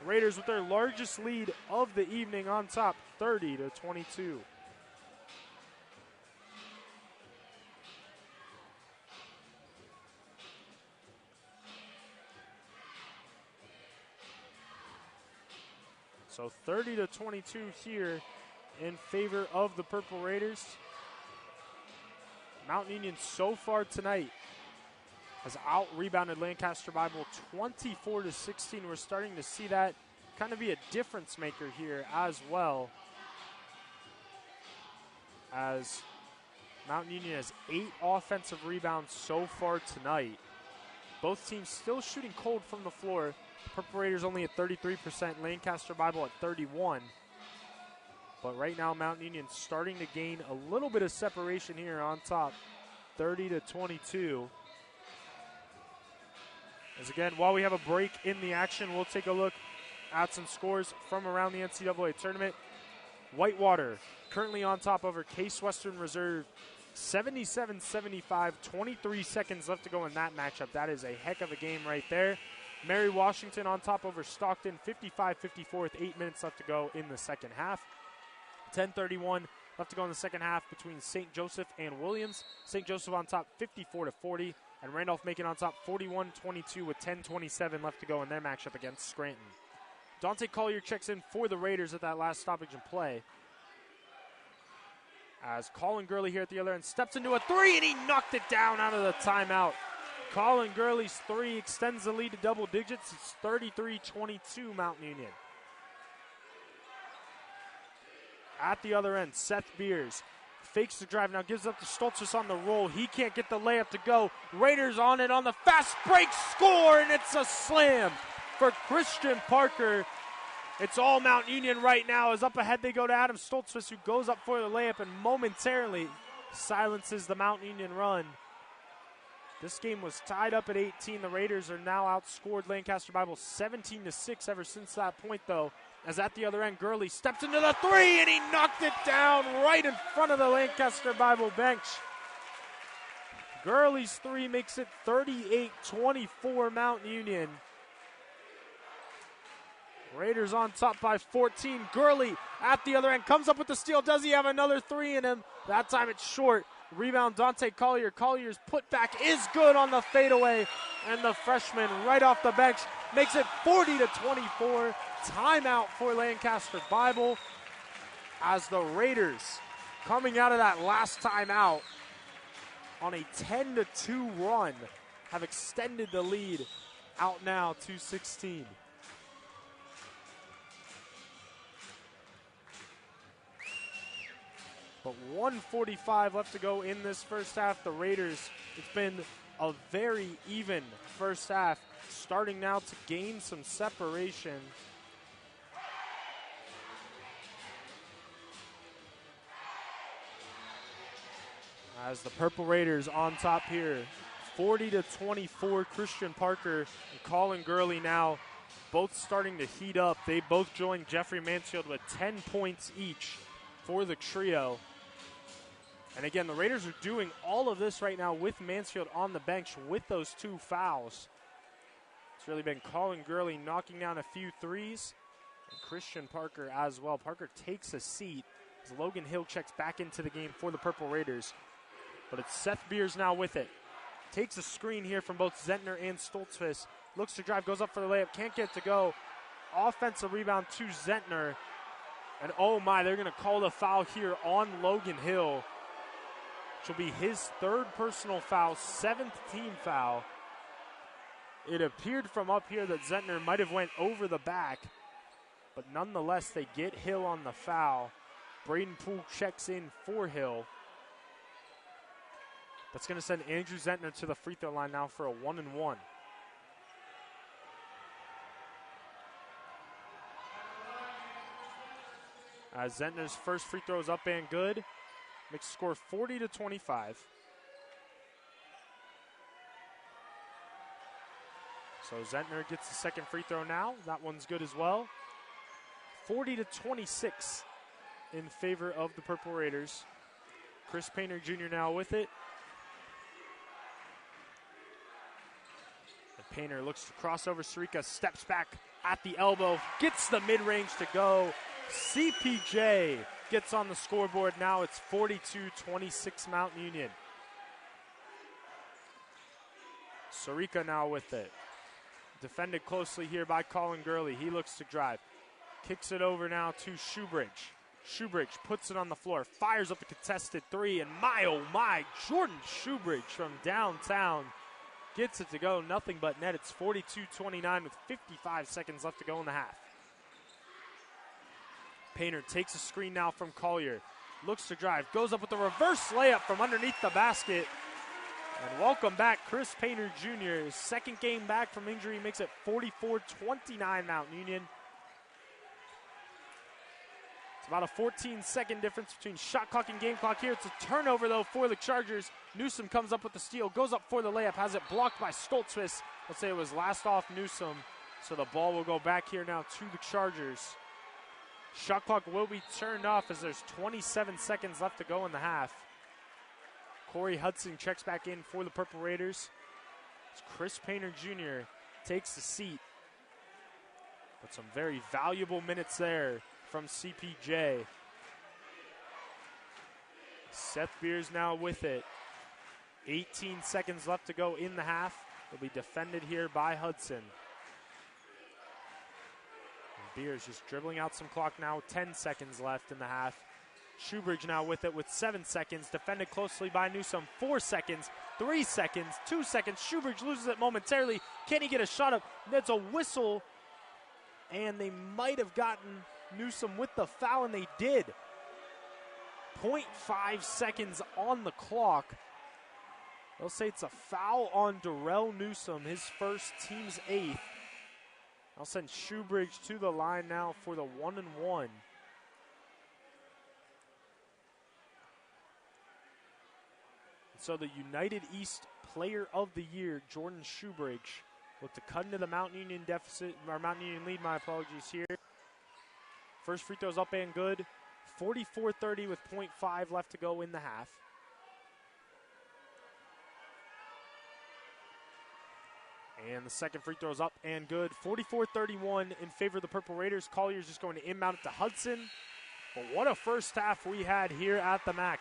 Raiders with their largest lead of the evening on top, 30-22. So 30-22 here in favor of the Purple Raiders. Mount Union so far tonight has out-rebounded Lancaster Bible 24-16. We're starting to see that kind of be a difference maker here as well, as Mount Union has 8 offensive rebounds so far tonight. Both teams still shooting cold from the floor. Purple Raiders only at 33%, Lancaster Bible at 31%. But right now, Mount Union starting to gain a little bit of separation here on top, 30-22. As again, while we have a break in the action, we'll take a look at some scores from around the NCAA tournament. Whitewater currently on top over Case Western Reserve, 77-75, 23 seconds left to go in that matchup. That is a heck of a game right there. Mary Washington on top over Stockton, 55-54 with 8 minutes left to go in the second half. 10:31 left to go in the second half between St. Joseph and Williams. St. Joseph on top 54-40, and Randolph-Macon on top 41-22 with 10:27 left to go in their matchup against Scranton. Dante Collier checks in for the Raiders at that last stoppage in play. As Colin Gurley here at the other end steps into a 3, and he knocked it down out of the timeout. Colin Gurley's 3 extends the lead to double digits. It's 33-22 Mount Union. At the other end, Seth Beers fakes the drive, now gives up to Stoltzfus on the roll. He can't get the layup to go. Raiders on it on the fast break, score, and it's a slam for Christian Parker. It's all Mount Union right now. As up ahead they go to Adam Stoltzfus, who goes up for the layup and momentarily silences the Mount Union run. This game was tied up at 18. The Raiders are now outscored Lancaster Bible 17-6 ever since that point, though. As at the other end, Gurley steps into the three, and he knocked it down right in front of the Lancaster Bible bench. Gurley's three makes it 38-24 Mount Union. Raiders on top by 14. Gurley at the other end comes up with the steal. Does he have another three in him? That time it's short. Rebound, Dante Collier. Collier's putback is good on the fadeaway, and the freshman right off the bench makes it 40-24. Timeout for Lancaster Bible as the Raiders, coming out of that last timeout on a 10-2 run, have extended the lead out now to 16. But 1:45 left to go in this first half. The Raiders, it's been a very even first half, starting now to gain some separation. As the Purple Raiders on top here, 40-24, Christian Parker and Colin Gurley now both starting to heat up. They both joined Jeffrey Mansfield with 10 points each for the trio. And again, the Raiders are doing all of this right now with Mansfield on the bench with those two fouls. It's really been Colin Gurley knocking down a few threes, and Christian Parker as well. Parker takes a seat as Logan Hill checks back into the game for the Purple Raiders. But it's Seth Beers now with it. Takes a screen here from both Zentner and Stoltzfus. Looks to drive, goes up for the layup, can't get it to go. Offensive rebound to Zentner. And oh my, they're going to call the foul here on Logan Hill, which will be his third personal foul, 7th team foul. It appeared from up here that Zentner might have went over the back, but nonetheless, they get Hill on the foul. Braden Poole checks in for Hill. That's going to send Andrew Zentner to the free throw line now for a 1-and-1. As Zentner's first free throw is up and good. Makes the score 40-25. So Zentner gets the second free throw now. That one's good as well. 40-26 in favor of the Purple Raiders. Chris Painter Jr. now with it. And Painter looks to cross over Sirica, steps back at the elbow, gets the mid-range to go. CPJ gets on the scoreboard. Now it's 42-26 Mount Union. Sirica now with it. Defended closely here by Colin Gurley. He looks to drive. Kicks it over now to Shoebridge. Shoebridge puts it on the floor. Fires up a contested three. And my, oh my, Jordan Shoebridge from downtown gets it to go. Nothing but net. It's 42-29 with 55 seconds left to go in the half. Painter takes a screen now from Collier. Looks to drive. Goes up with a reverse layup from underneath the basket. And welcome back, Chris Painter Jr. His second game back from injury makes it 44-29 Mount Union. It's about a 14-second difference between shot clock and game clock here. It's a turnover, though, for the Chargers. Newsom comes up with the steal, goes up for the layup, has it blocked by Stoltzfus. Let's say it was last off Newsom. So the ball will go back here now to the Chargers. Shot clock will be turned off as there's 27 seconds left to go in the half. Corey Hudson checks back in for the Purple Raiders. As Chris Painter Jr. takes the seat. But some very valuable minutes there from CPJ. Seth Beers now with it. 18 seconds left to go in the half. Will be defended here by Hudson. And Beers just dribbling out some clock now. 10 seconds left in the half. Shoebridge now with it with 7 seconds. Defended closely by Newsom. 4 seconds, 3 seconds, 2 seconds. Shoebridge loses it momentarily. Can he get a shot up? That's a whistle. And they might have gotten Newsom with the foul, and they did. 0.5 seconds on the clock. They'll say it's a foul on Darrell Newsome, his first, team's 8th. I'll send Shoebridge to the line now for the 1-and-1. So the United East Player of the Year, Jordan Shoebridge, look to cut into the Mountain Union deficit, or Mountain Union lead, my apologies here. First free throw's up and good. 44-30 with 0.5 left to go in the half. And the second free throw's up and good. 44-31 in favor of the Purple Raiders. Collier's just going to inbound it to Hudson. But what a first half we had here at the MAC.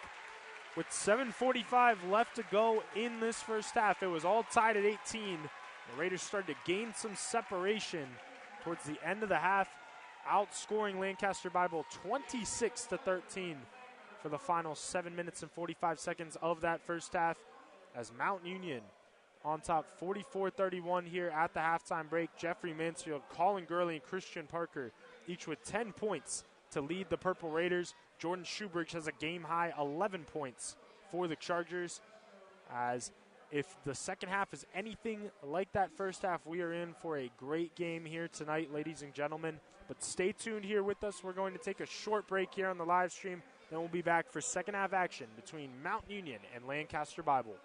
With 7:45 left to go in this first half, it was all tied at 18. The Raiders started to gain some separation towards the end of the half, outscoring Lancaster Bible 26-13 for the final 7 minutes and 45 seconds of that first half, as Mount Union on top 44-31 here at the halftime break. Jeffrey Mansfield, Colin Gurley, and Christian Parker each with 10 points to lead the Purple Raiders. Jordan Shoebridge has a game-high 11 points for the Chargers, as if the second half is anything like that first half, we are in for a great game here tonight, ladies and gentlemen. But stay tuned here with us. We're going to take a short break here on the live stream. Then we'll be back for second half action between Mount Union and Lancaster Bible.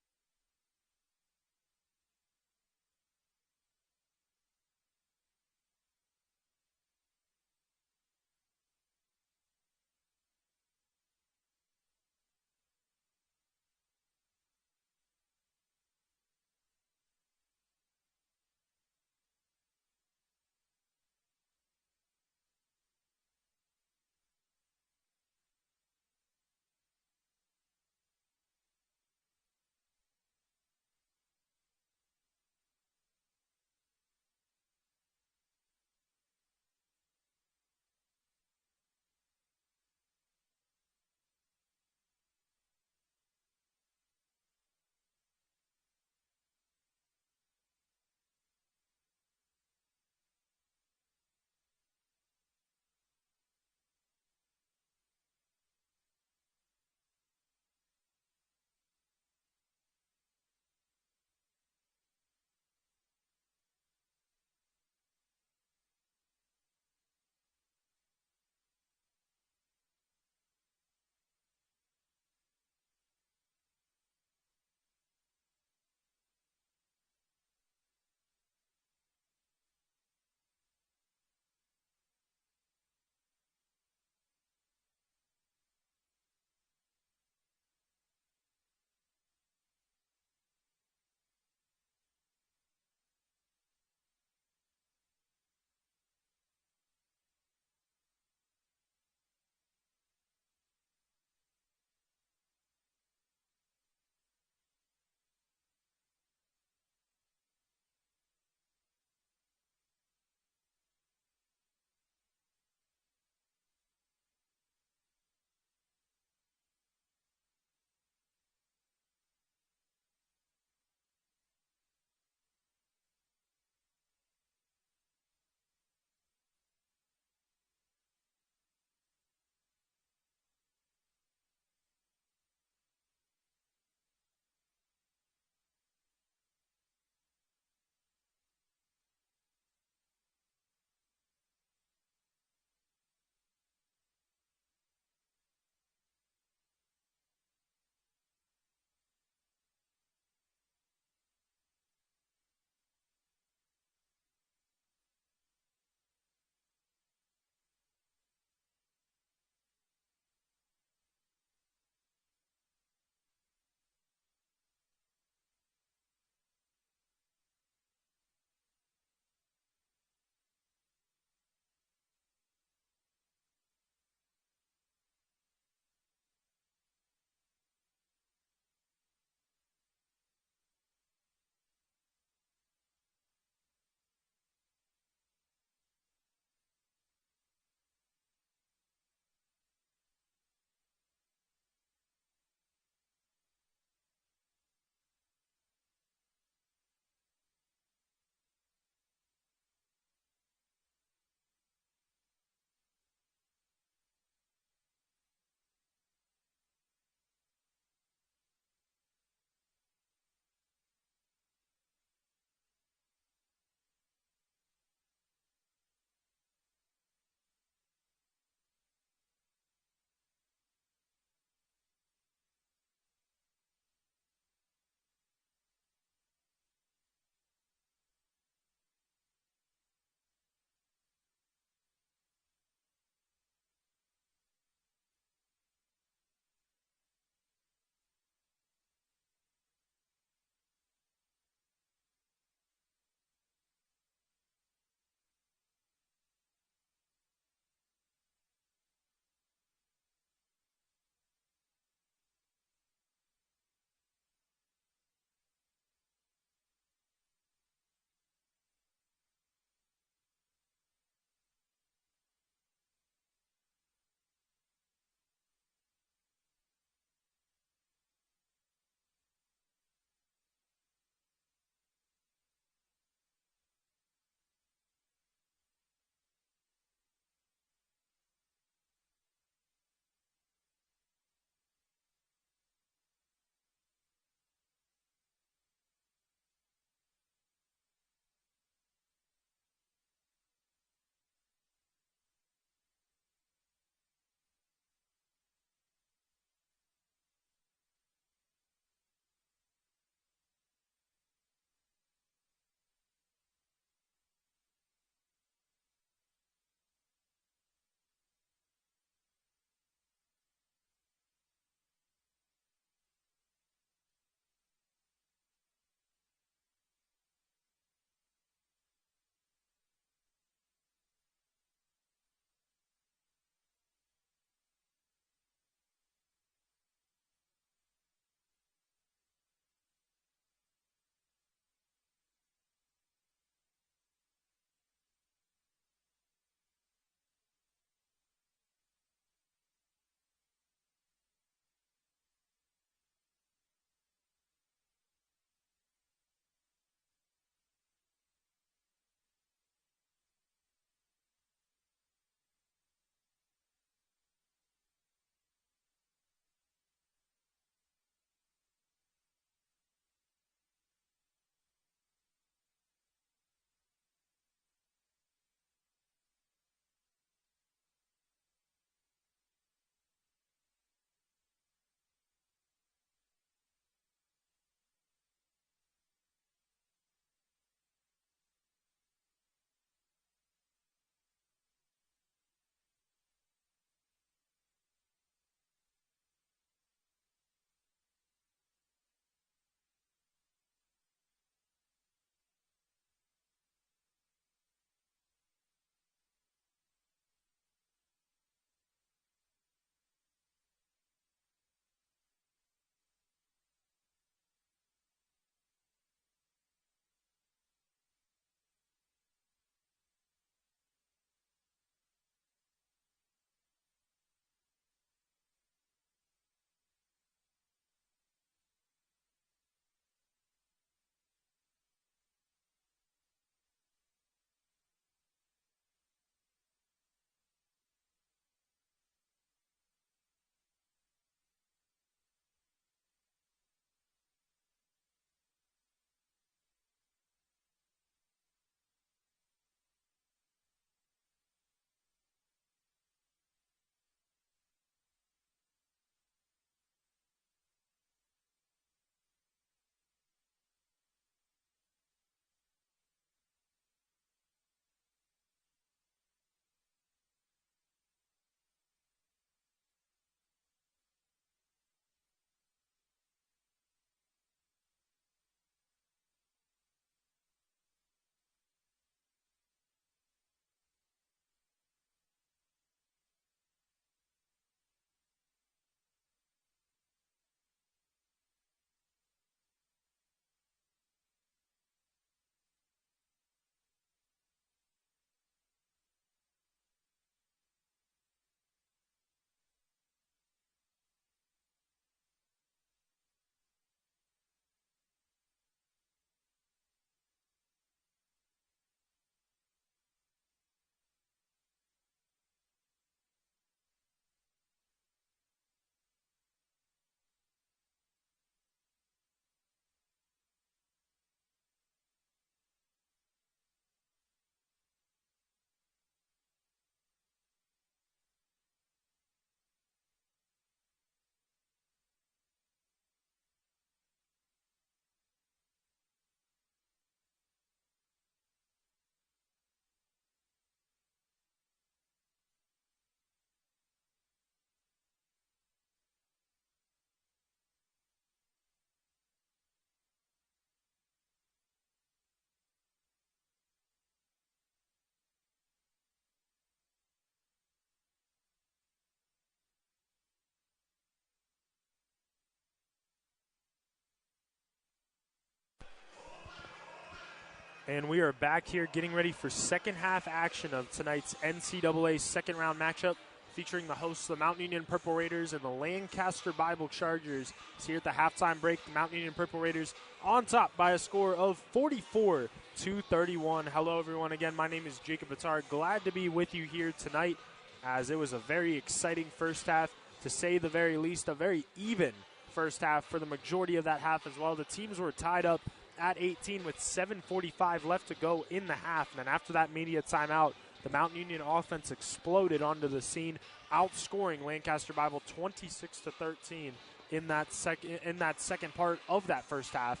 And we are back here getting ready for second half action of tonight's NCAA second round matchup featuring the hosts, the Mount Union Purple Raiders and the Lancaster Bible Chargers. It's here at the halftime break. The Mount Union Purple Raiders on top by a score of 44-31. Hello, everyone. Again, my name is Jacob Bitar. Glad to be with you here tonight as it was a very exciting first half, to say the very least, a very even first half for the majority of that half as well. The teams were tied up at 18 with 7:45 left to go in the half. And then after that media timeout, the Mount Union offense exploded onto the scene, outscoring Lancaster Bible 26-13 in that second part of that first half,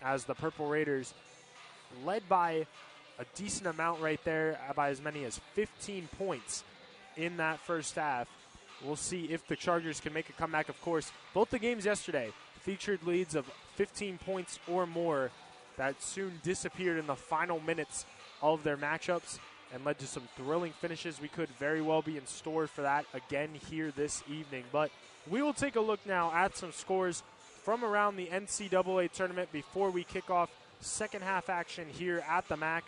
as the Purple Raiders led by a decent amount right there, by as many as 15 points in that first half. We'll see if the Chargers can make a comeback. Of course, both the games yesterday featured leads of 15 points or more that soon disappeared in the final minutes of their matchups and led to some thrilling finishes. We could very well be in store for that again here this evening. But we will take a look now at some scores from around the NCAA tournament before we kick off second half action here at the MAC.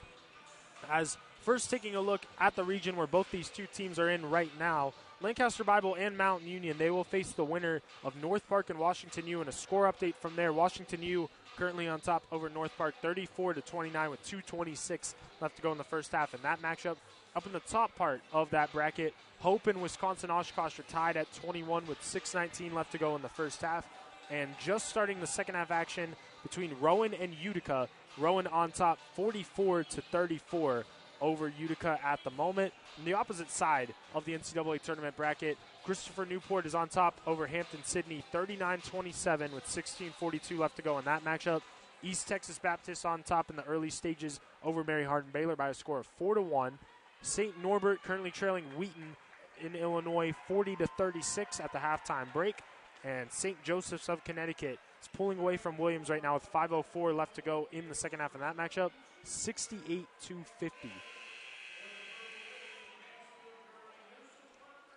As first taking a look at the region where both these two teams are in right now, Lancaster Bible and Mount Union, they will face the winner of North Park and Washington U. And a score update from there, Washington U currently on top over North Park 34-29 with 2:26 left to go in the first half. And that matchup up in the top part of that bracket, Hope and Wisconsin Oshkosh are tied at 21 with 6:19 left to go in the first half. And just starting the second half action between Rowan and Utica, Rowan on top 44-34 over Utica at the moment. On the opposite side of the NCAA tournament bracket, Christopher Newport is on top over Hampton-Sydney 39-27 with 16:42 left to go in that matchup. East Texas Baptist on top in the early stages over Mary Hardin-Baylor by a score of 4-1. St. Norbert currently trailing Wheaton in Illinois 40-36 at the halftime break. And St. Joseph's of Connecticut is pulling away from Williams right now with 5:04 left to go in the second half of that matchup, 68-50.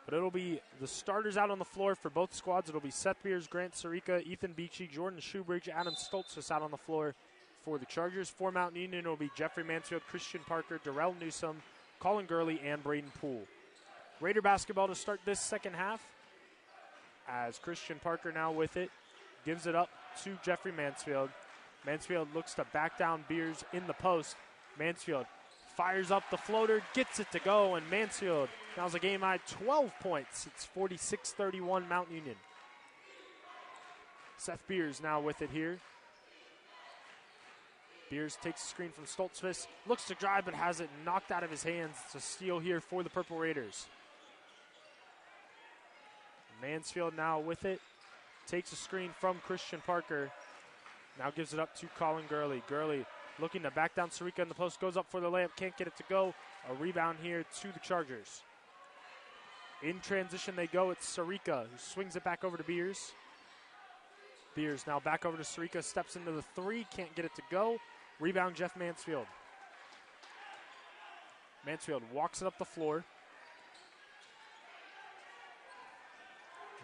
But it'll be the starters out on the floor for both squads. It'll be Seth Beers, Grant Sarica, Ethan Beachy, Jordan Shoebridge, Adam Stoltzfus out on the floor for the Chargers. For Mount Union, it'll be Jeffrey Mansfield, Christian Parker, Darrell Newsom, Colin Gurley, and Braden Poole. Raider basketball to start this second half, as Christian Parker now with it, gives it up to Jeffrey Mansfield. Mansfield looks to back down Beers in the post. Mansfield fires up the floater, gets it to go, and Mansfield now's a game-high 12 points. It's 46-31 Mount Union. Seth Beers now with it here. Beers takes a screen from Stoltzfus, looks to drive but has it knocked out of his hands. It's a steal here for the Purple Raiders. Mansfield now with it, takes a screen from Christian Parker, now gives it up to Colin Gurley. Gurley looking to back down Sarica in the post, goes up for the layup, can't get it to go. A rebound here to the Chargers. In transition they go, it's Sarica who swings it back over to Beers. Beers now back over to Sarica, steps into the three, can't get it to go. Rebound Jeff Mansfield. Mansfield walks it up the floor.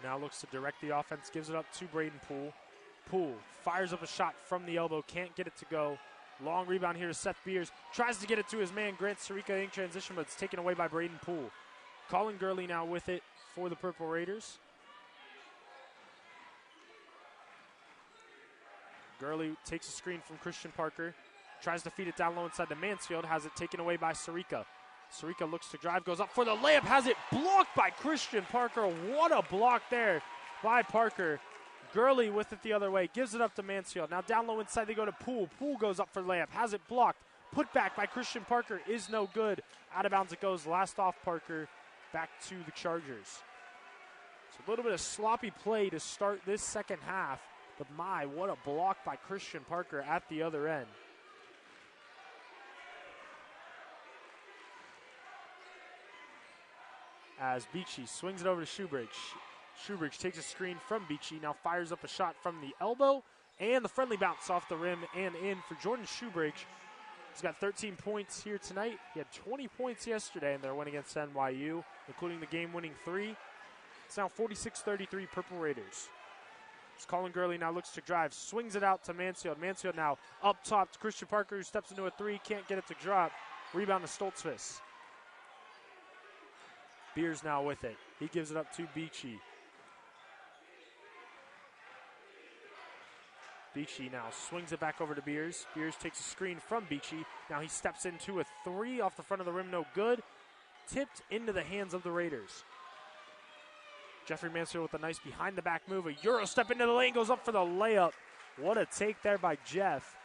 Now looks to direct the offense, gives it up to Braden Poole. Poole fires up a shot from the elbow, can't get it to go. Long rebound here to Seth Beers. Tries to get it to his man, Grant Sarica, in transition, but it's taken away by Braden Poole. Colin Gurley now with it for the Purple Raiders. Gurley takes a screen from Christian Parker. Tries to feed it down low inside to Mansfield. Has it taken away by Sarica. Sarica looks to drive, goes up for the layup. Has it blocked by Christian Parker. What a block there by Parker. Gurley with it the other way, gives it up to Mansfield. Now down low inside they go to Poole. Poole goes up for the layup, has it blocked. Put back by Christian Parker is no good. Out of bounds it goes, last off Parker, back to the Chargers. So a little bit of sloppy play to start this second half, but my, what a block by Christian Parker at the other end. As Beachy swings it over to Shoebridge. Shoebridge takes a screen from Beachy, now fires up a shot from the elbow, and the friendly bounce off the rim and in for Jordan Shoebridge. He's got 13 points here tonight. He had 20 points yesterday in their win against NYU, including the game-winning three. It's now 46-33 Purple Raiders. As Colin Gurley now looks to drive, swings it out to Mansfield. Mansfield now up top to Christian Parker, who steps into a three, can't get it to drop. Rebound to Stoltzfus. Beers now with it. He gives it up to Beachy. Beachy now swings it back over to Beers. Beers takes a screen from Beachy. Now he steps into a three off the front of the rim, no good. Tipped into the hands of the Raiders. Jeffrey Mansfield with a nice behind-the-back move. A Euro step into the lane, goes up for the layup. What a take there by Jeff.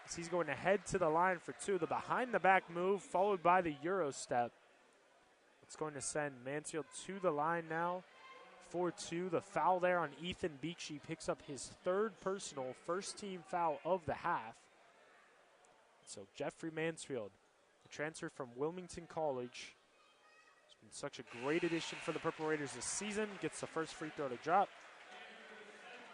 As he's going to head to the line for two. The behind-the-back move followed by the Euro step. It's going to send Mansfield to the line now. 4-2. The foul there on Ethan Beachy picks up his third personal, first-team foul of the half. So Jeffrey Mansfield, the transfer from Wilmington College, has been such a great addition for the Purple Raiders this season. Gets the first free throw to drop.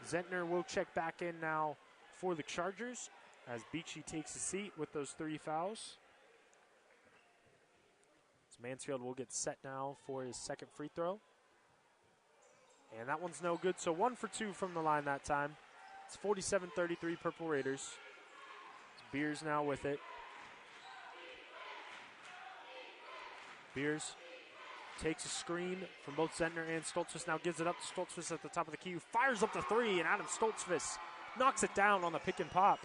Zentner will check back in now for the Chargers as Beachy takes a seat with those 3 fouls. So Mansfield will get set now for his second free throw. And that one's no good, so 1 for 2 from the line that time. It's 47-33 Purple Raiders. Beers now with it. Beers takes a screen from both Zentner and Stoltzfus. Now gives it up to Stoltzfus at the top of the key, who fires up the 3, and Adam Stoltzfus knocks it down on the pick and pop.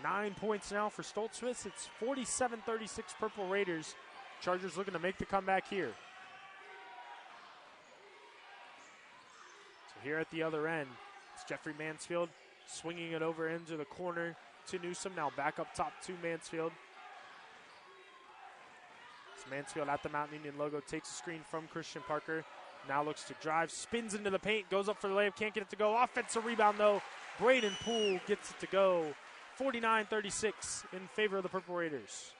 9 points now for Stoltzfus. It's 47-36 Purple Raiders. Chargers looking to make the comeback here. Here at the other end, it's Jeffrey Mansfield swinging it over into the corner to Newsom. Now back up top to Mansfield. It's Mansfield at the Mount Union logo, takes a screen from Christian Parker. Now looks to drive, spins into the paint, goes up for the layup, can't get it to go. Offensive rebound though, Braden Poole gets it to go. 49-36 in favor of the Purple Raiders.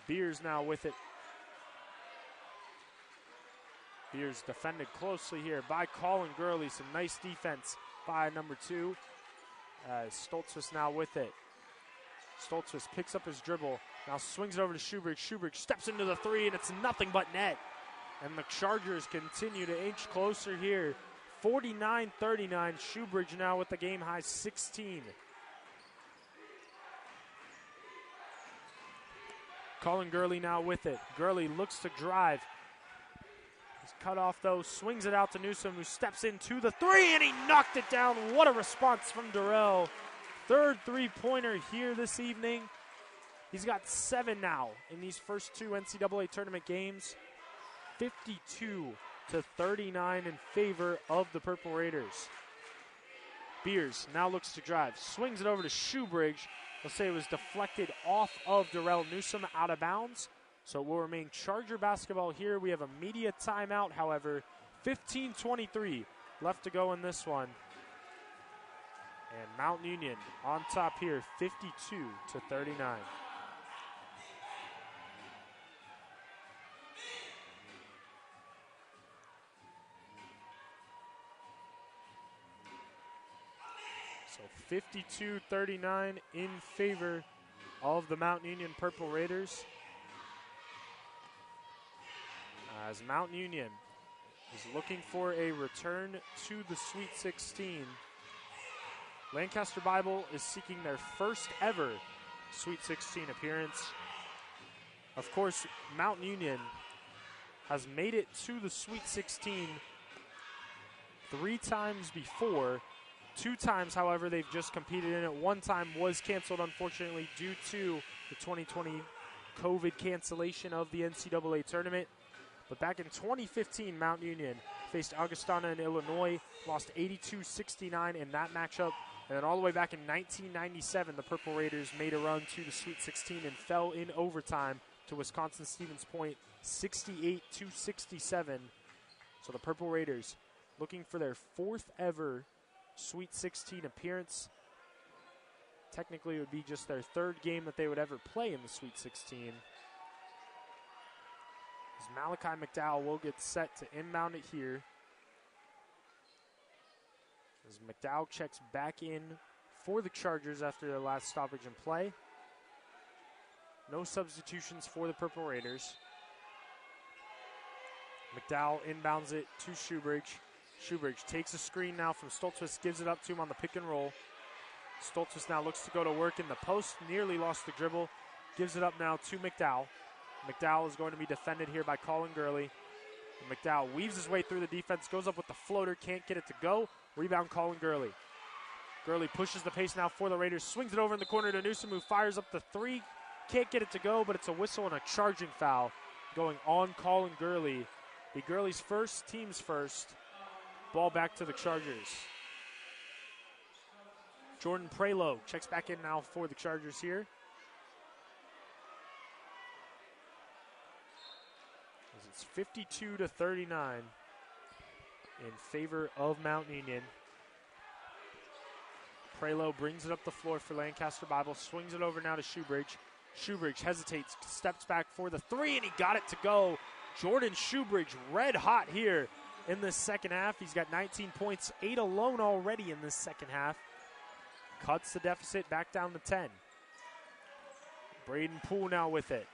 Beers now with it. Beers defended closely here by Colin Gurley. Some nice defense by number 2. Stoltzfus now with it. Stoltzfus picks up his dribble. Now swings it over to Schubrig. Schubrig steps into the 3, and it's nothing but net. And the Chargers continue to inch closer here. 49-39. Schubrig now with the game-high 16. Colin Gurley now with it. Gurley looks to drive. He's cut off, though, swings it out to Newsom, who steps into the 3, and he knocked it down. What a response from Durrell. Third three-pointer here this evening. He's got 7 now in these first 2 NCAA tournament games. 52-39 in favor of the Purple Raiders. Beers now looks to drive, swings it over to Schubrig. We'll say it was deflected off of Durrell Newsom, out of bounds. So it will remain Charger basketball here. We have a media timeout, however. 15:23 left to go in this one. And Mount Union on top here, 52-39. So 52-39 in favor of the Mount Union Purple Raiders. As Mount Union is looking for a return to the Sweet 16. Lancaster Bible is seeking their first ever Sweet 16 appearance. Of course, Mount Union has made it to the Sweet 16 3 times before. 2 times, however, they've just competed in it. 1 time was canceled, unfortunately, due to the 2020 COVID cancellation of the NCAA tournament. But back in 2015, Mount Union faced Augustana in Illinois, lost 82-69 in that matchup. And then all the way back in 1997, the Purple Raiders made a run to the Sweet 16 and fell in overtime to Wisconsin-Stevens Point, 68-67. So the Purple Raiders looking for their 4th ever Sweet 16 appearance. Technically, it would be just their 3rd game that they would ever play in the Sweet 16. As Malachi McDowell will get set to inbound it here. As McDowell checks back in for the Chargers after their last stoppage in play. No substitutions for the Purple Raiders. McDowell inbounds it to Schubrig. Shoebridge takes a screen now from Stoltzfus, gives it up to him on the pick and roll. Stoltzfus now looks to go to work in the post, nearly lost the dribble. Gives it up now to McDowell. McDowell is going to be defended here by Colin Gurley. And McDowell weaves his way through the defense, goes up with the floater, can't get it to go. Rebound Colin Gurley. Gurley pushes the pace now for the Raiders, swings it over in the corner to Newsom, who fires up the three. Can't get it to go, but it's a whistle and a charging foul going on Colin Gurley. Be Gurley's first, team's first. Ball back to the Chargers. Jordan Prelo checks back in now for the Chargers here. It's 52-39 in favor of Mount Union. Prelo brings it up the floor for Lancaster Bible, swings it over now to Shoebridge. Shoebridge hesitates, steps back for the three, and he got it to go. Jordan Shoebridge red hot here in this second half. He's got 19 points, 8 alone already in this second half. Cuts the deficit back down to 10. Braden Poole now with it.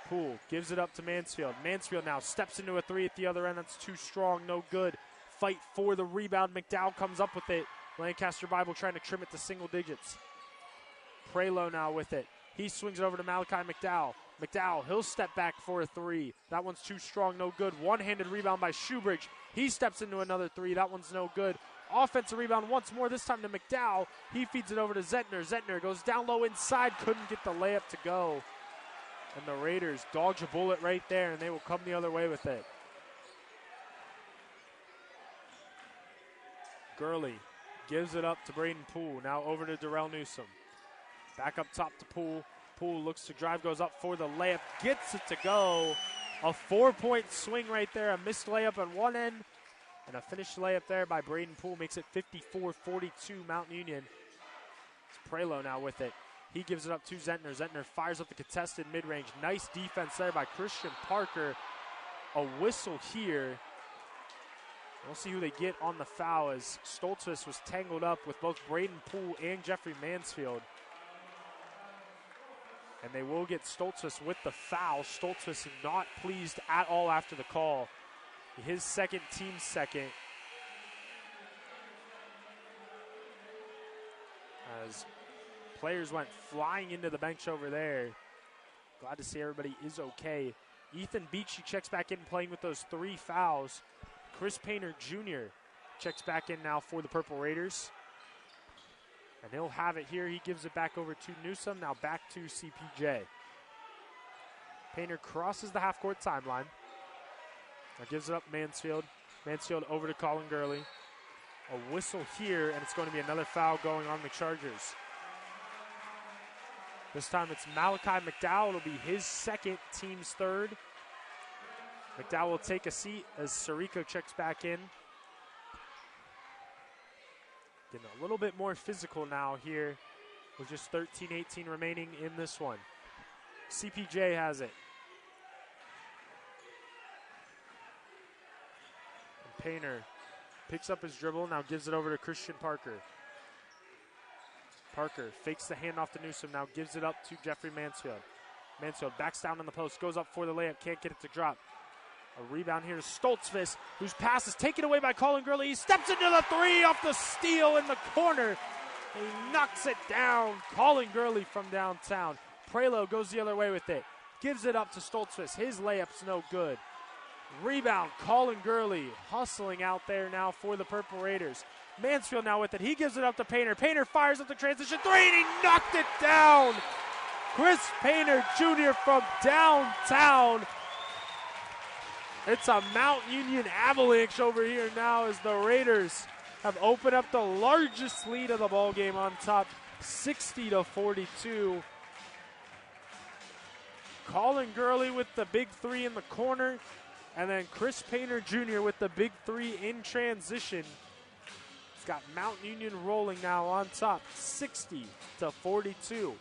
Poole gives it up to Mansfield. Mansfield now steps into a three at the other end. That's too strong, no good. Fight for the rebound. McDowell comes up with it. Lancaster Bible trying to trim it to single digits. Prelo now with it. He swings it over to Malachi McDowell. McDowell, he'll step back for a three. That one's too strong, no good. One-handed rebound by Shoebridge. He steps into another three. That one's no good. Offensive rebound once more, this time to McDowell. He feeds it over to Zentner. Zentner goes down low inside, couldn't get the layup to go. And the Raiders dodge a bullet right there, and they will come the other way with it. Gurley gives it up to Braden Poole. Now over to Darrell Newsom. Back up top to Poole. Poole looks to drive, goes up for the layup, gets it to go. A 4-point swing right there. A missed layup on one end, and a finished layup there by Braden Poole makes it 54-42 Mount Union. It's Prelo now with it. He gives it up to Zentner. Zentner fires up the contested mid-range. Nice defense there by Christian Parker. A whistle here. We'll see who they get on the foul as Stoltzfus was tangled up with both Braden Poole and Jeffrey Mansfield. And they will get Stoltzfus with the foul. Stoltzfus not pleased at all after the call. His second, team's second. As players went flying into the bench over there. Glad to see everybody is okay. Ethan Beachy checks back in playing with those 3 fouls. Chris Painter Jr. checks back in now for the Purple Raiders. And he'll have it here. He gives it back over to Newsom. Now back to CPJ. Painter crosses the half-court timeline. Now gives it up Mansfield. Mansfield over to Colin Gurley. A whistle here, and it's going to be another foul going on the Chargers. This time it's Malachi McDowell. It'll be his second, team's third. McDowell will take a seat as Sirico checks back in. Getting a little bit more physical now here with just 13-18 remaining in this one. CPJ has it. And Painter picks up his dribble, now gives it over to Christian Parker. Parker fakes the handoff to Newsom, now gives it up to Jeffrey Mansfield. Mansfield backs down on the post, goes up for the layup, can't get it to drop. A rebound here to Stoltzfus, whose pass is taken away by Colin Gurley. He steps into the three off the steal in the corner. He knocks it down. Colin Gurley from downtown. Prelo goes the other way with it. Gives it up to Stoltzfus. His layup's no good. Rebound, Colin Gurley hustling out there now for the Purple Raiders. Mansfield now with it. He gives it up to Painter. Painter fires up the transition three, and he knocked it down. Chris Painter Jr. from downtown. It's a Mount Union avalanche over here now as the Raiders have opened up the largest lead of the ball game on top, 60-42. Colin Gurley with the big three in the corner, and then Chris Painter Jr. with the big three in transition. It's got Mount Union rolling now on top, 60-42.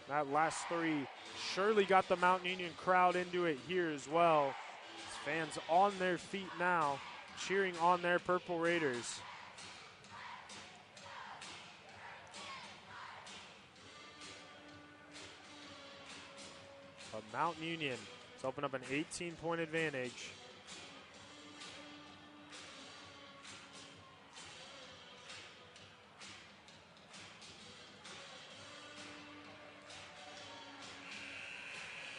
That last three surely got the Mount Union crowd into it here as well. Fans on their feet now, cheering on their Purple Raiders. But Mountain Union has opened up an 18-point advantage.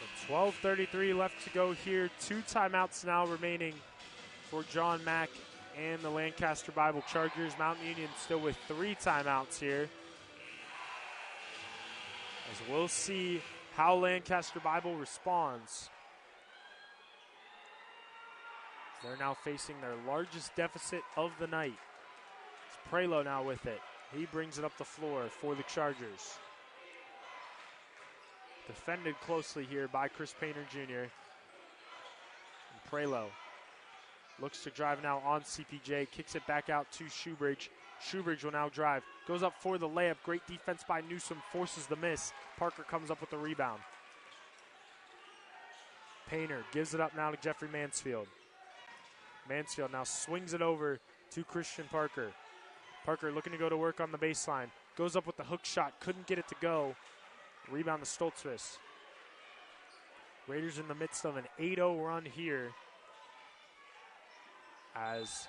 With 12:33 left to go here. 2 timeouts now remaining for John Mack and the Lancaster Bible Chargers. Mountain Union still with 3 timeouts here. As we'll see how Lancaster Bible responds. They're now facing their largest deficit of the night. It's Prelo now with it. He brings it up the floor for the Chargers. Defended closely here by Chris Painter Jr. And Prelo looks to drive now on CPJ, kicks it back out to Shoebridge. Shoebridge will now drive, goes up for the layup. Great defense by Newsom, forces the miss. Parker comes up with the rebound. Painter gives it up now to Jeffrey Mansfield. Mansfield now swings it over to Christian Parker. Parker looking to go to work on the baseline. Goes up with the hook shot, couldn't get it to go. Rebound to Stoltzfus. Raiders in the midst of an 8-0 run here. As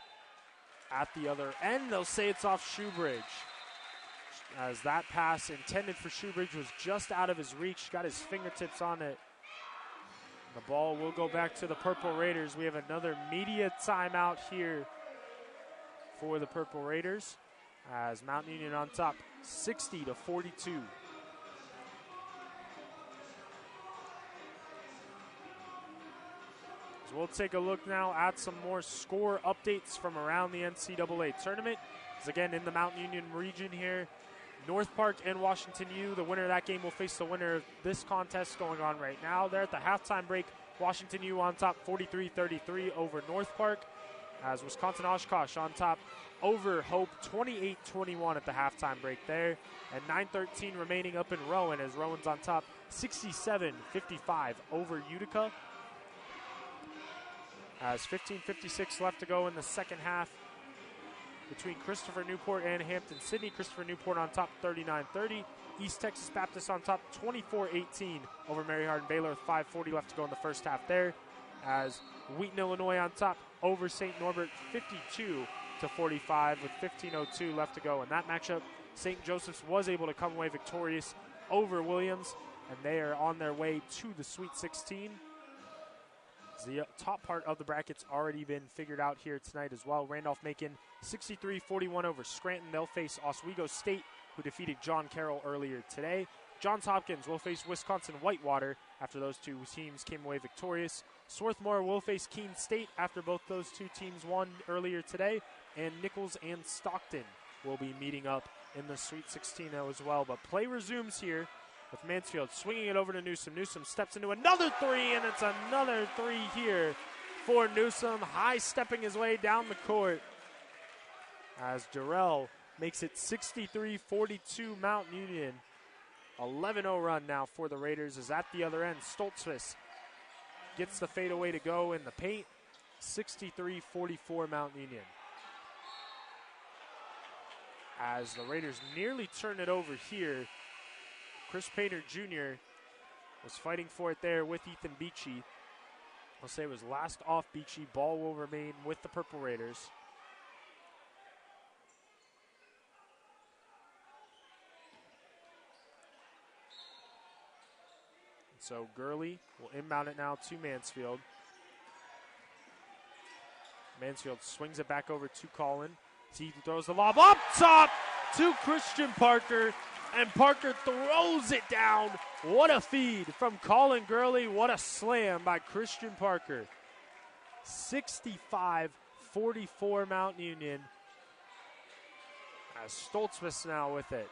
at the other end, they'll say it's off Shoebridge. As that pass intended for Shoebridge was just out of his reach, got his fingertips on it. The ball will go back to the Purple Raiders. We have another media timeout here for the Purple Raiders. As Mountain Union on top, 60-42. So we'll take a look now at some more score updates from around the NCAA tournament. As again, in the Mountain Union region here, North Park and Washington U. The winner of that game will face the winner of this contest going on right now. They're at the halftime break. Washington U on top 43-33 over North Park. As Wisconsin Oshkosh on top over Hope 28-21 at the halftime break there. And 9:13 remaining up in Rowan as Rowan's on top 67-55 over Utica. As 15:56 left to go in the second half between Christopher Newport and Hampton Sydney. Christopher Newport on top 39-30. East Texas Baptist on top 24-18 over Mary Hardin Baylor with 5:40 left to go in the first half there. As Wheaton, Illinois on top over St. Norbert 52-45 with 15:02 left to go in that matchup. St. Joseph's was able to come away victorious over Williams, and they are on their way to the Sweet 16. The top part of the bracket's already been figured out here tonight as well. Randolph-Macon 63-41 over Scranton. They'll face Oswego State, who defeated John Carroll earlier today. Johns Hopkins will face Wisconsin Whitewater after those two teams came away victorious. Swarthmore will face Keene State after both those two teams won earlier today. And Nichols and Stockton will be meeting up in the Sweet 16 as well. But play resumes here with Mansfield swinging it over to Newsom. Newsom steps into another three, and it's another three here for Newsom, high-stepping his way down the court as Durrell makes it 63-42 Mountain Union. 11-0 run now for the Raiders is at the other end. Stoltzfus gets the fadeaway to go in the paint. 63-44 Mountain Union. As the Raiders nearly turn it over here, Chris Painter Jr. was fighting for it there with Ethan Beachy. I'll say it was last off Beachy. Ball will remain with the Purple Raiders. And so Gurley will inbound it now to Mansfield. Mansfield swings it back over to Collin. He throws the lob up top to Christian Parker. And Parker throws it down. What a feed from Colin Gurley. What a slam by Christian Parker. 65-44 Mountain Union. As Stoltzfus now with it.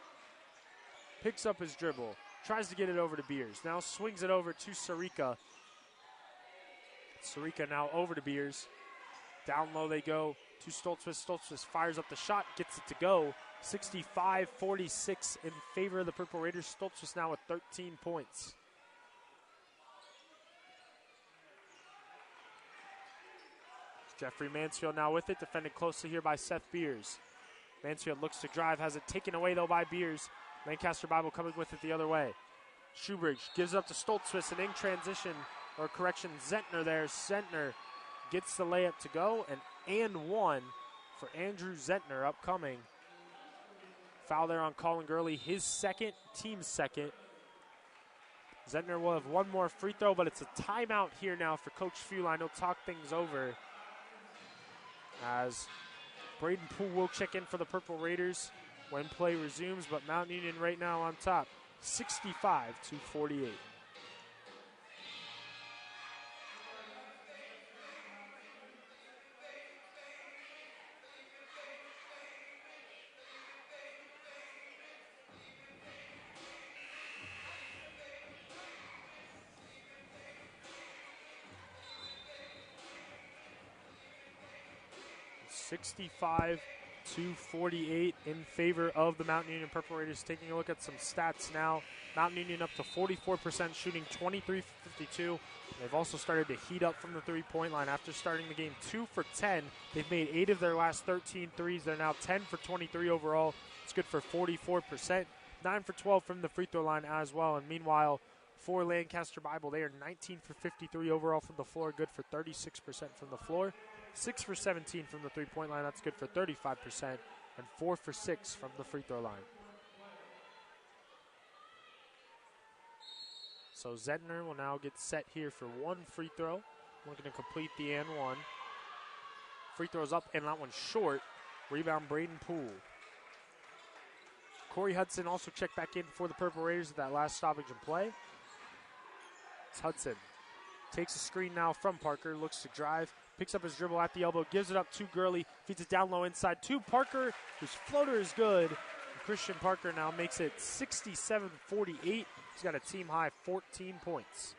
Picks up his dribble. Tries to get it over to Beers. Now swings it over to Sarika. Sarika now over to Beers. Down low they go to Stoltzfus. Stoltzfus fires up the shot. Gets it to go. 65-46 in favor of the Purple Raiders. Stoltzfus now with 13 points. Jeffrey Mansfield now with it, defended closely here by Seth Beers. Mansfield looks to drive, has it taken away though by Beers. Lancaster Bible coming with it the other way. Shoebridge gives up to Stoltzfus, and in transition, or correction, Zentner there. Zentner gets the layup to go, and one for Andrew Zentner upcoming. Foul there on Colin Gurley, his second, team's second. Zentner will have one more free throw, but it's a timeout here now for Coach Fuline. He'll talk things over as Braden Poole will check in for the Purple Raiders when play resumes, but Mount Union right now on top, 65-48. $65-48 in favor of the Mountain Union Purple Raiders. Taking a look at some stats now. Mountain Union up to 44% shooting, 23 for 52. They've also started to heat up from the three-point line after starting the game 2 for 10. They've made 8 of their last 13 threes. They're now 10 for 23 overall. It's good for 44%. 9 for 12 from the free throw line as well. And meanwhile, for Lancaster Bible, they are 19 for 53 overall from the floor, good for 36% from the floor. 6 for 17 from the three-point line, that's good for 35%, and 4 for 6 from the free throw line. So Zentner will now get set here for one free throw. Looking to complete the and one. Free throw's up and that one's short. Rebound Braden Poole. Corey Hudson also checked back in for the Purple Raiders at that last stoppage in play. It's Hudson. Takes a screen now from Parker, looks to drive, picks up his dribble at the elbow, gives it up to Gurley, feeds it down low inside to Parker, whose floater is good. And Christian Parker now makes it 67-48. He's got a team-high 14 points.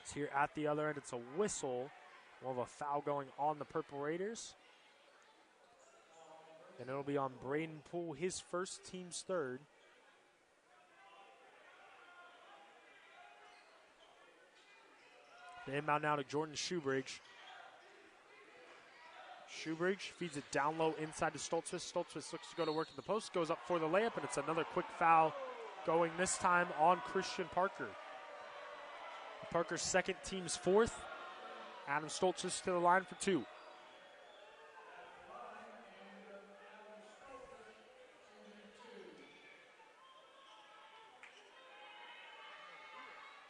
It's here at the other end. It's a whistle. We'll have a foul going on the Purple Raiders. And it'll be on Braden Poole, his first, team's third. The inbound now to Jordan Shoebridge. Shoebridge feeds it down low inside to Stoltzfus. Stoltzfus looks to go to work at the post, goes up for the layup, and it's another quick foul going this time on Christian Parker. Parker's second, team's fourth. Adam Stoltzfus to the line for two.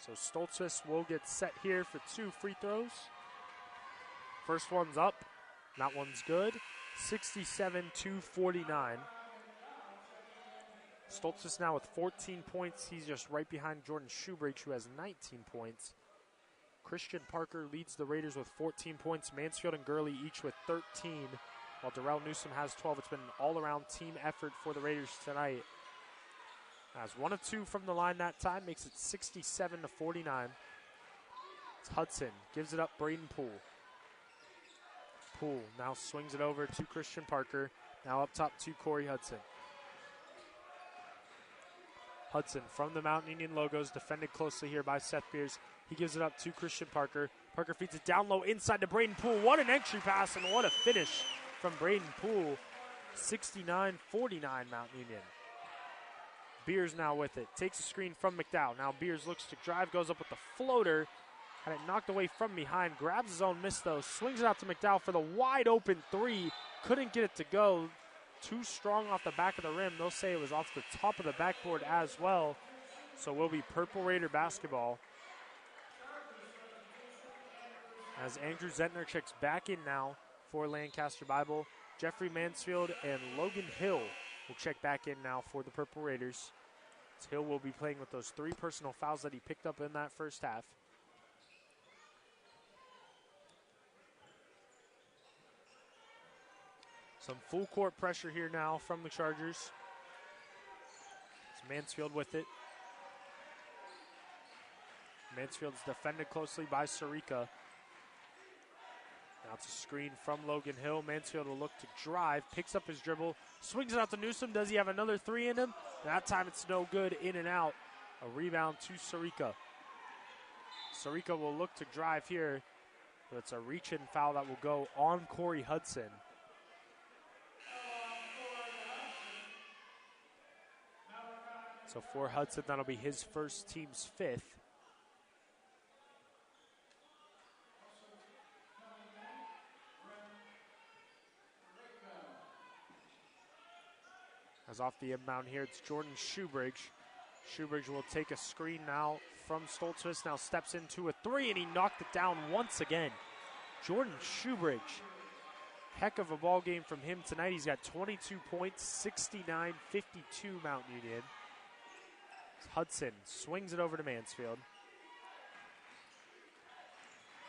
So Stoltzfus will get set here for two free throws. First one's up. That one's good. 67-49. Stoltzfus now with 14 points. He's just right behind Jordan Shoebridge, who has 19 points. Christian Parker leads the Raiders with 14 points. Mansfield and Gurley each with 13, while Darrell Newsom has 12. It's been an all-around team effort for the Raiders tonight. As 1 of 2 from the line that time, makes it 67-49. It's Hudson, gives it up Braden Poole. Poole now swings it over to Christian Parker. Now up top to Corey Hudson. Hudson from the Mountain Union logos, defended closely here by Seth Beers. He gives it up to Christian Parker. Parker feeds it down low inside to Braden Poole. What an entry pass and what a finish from Braden Poole. 69-49 Mountain Union. Beers now with it. Takes a screen from McDowell. Now Beers looks to drive, goes up with the floater. Had it knocked away from behind. Grabs his own miss though. Swings it out to McDowell for the wide open three. Couldn't get it to go. Too strong off the back of the rim. They'll say it was off the top of the backboard as well. So will be Purple Raider basketball. As Andrew Zentner checks back in now for Lancaster Bible. Jeffrey Mansfield and Logan Hill will check back in now for the Purple Raiders. Hill will be playing with those 3 personal fouls that he picked up in that first half. Some full court pressure here now from the Chargers. It's Mansfield with it. Mansfield's defended closely by Sarika. Now it's a screen from Logan Hill. Mansfield will look to drive, picks up his dribble, swings it out to Newsom. Does he have another 3 in him? That time it's no good, in and out. A rebound to Sarika. Sarika will look to drive here, but it's a reach-in foul that will go on Corey Hudson. So for Hudson, that'll be his first, team's fifth. As off the inbound here, it's Jordan Shoebridge. Shoebridge will take a screen now from Stoltzfus. Now steps into a three, and he knocked it down once again. Jordan Shoebridge. Heck of a ball game from him tonight. He's got 22 points, 69-52 Mount Union. Hudson swings it over to Mansfield.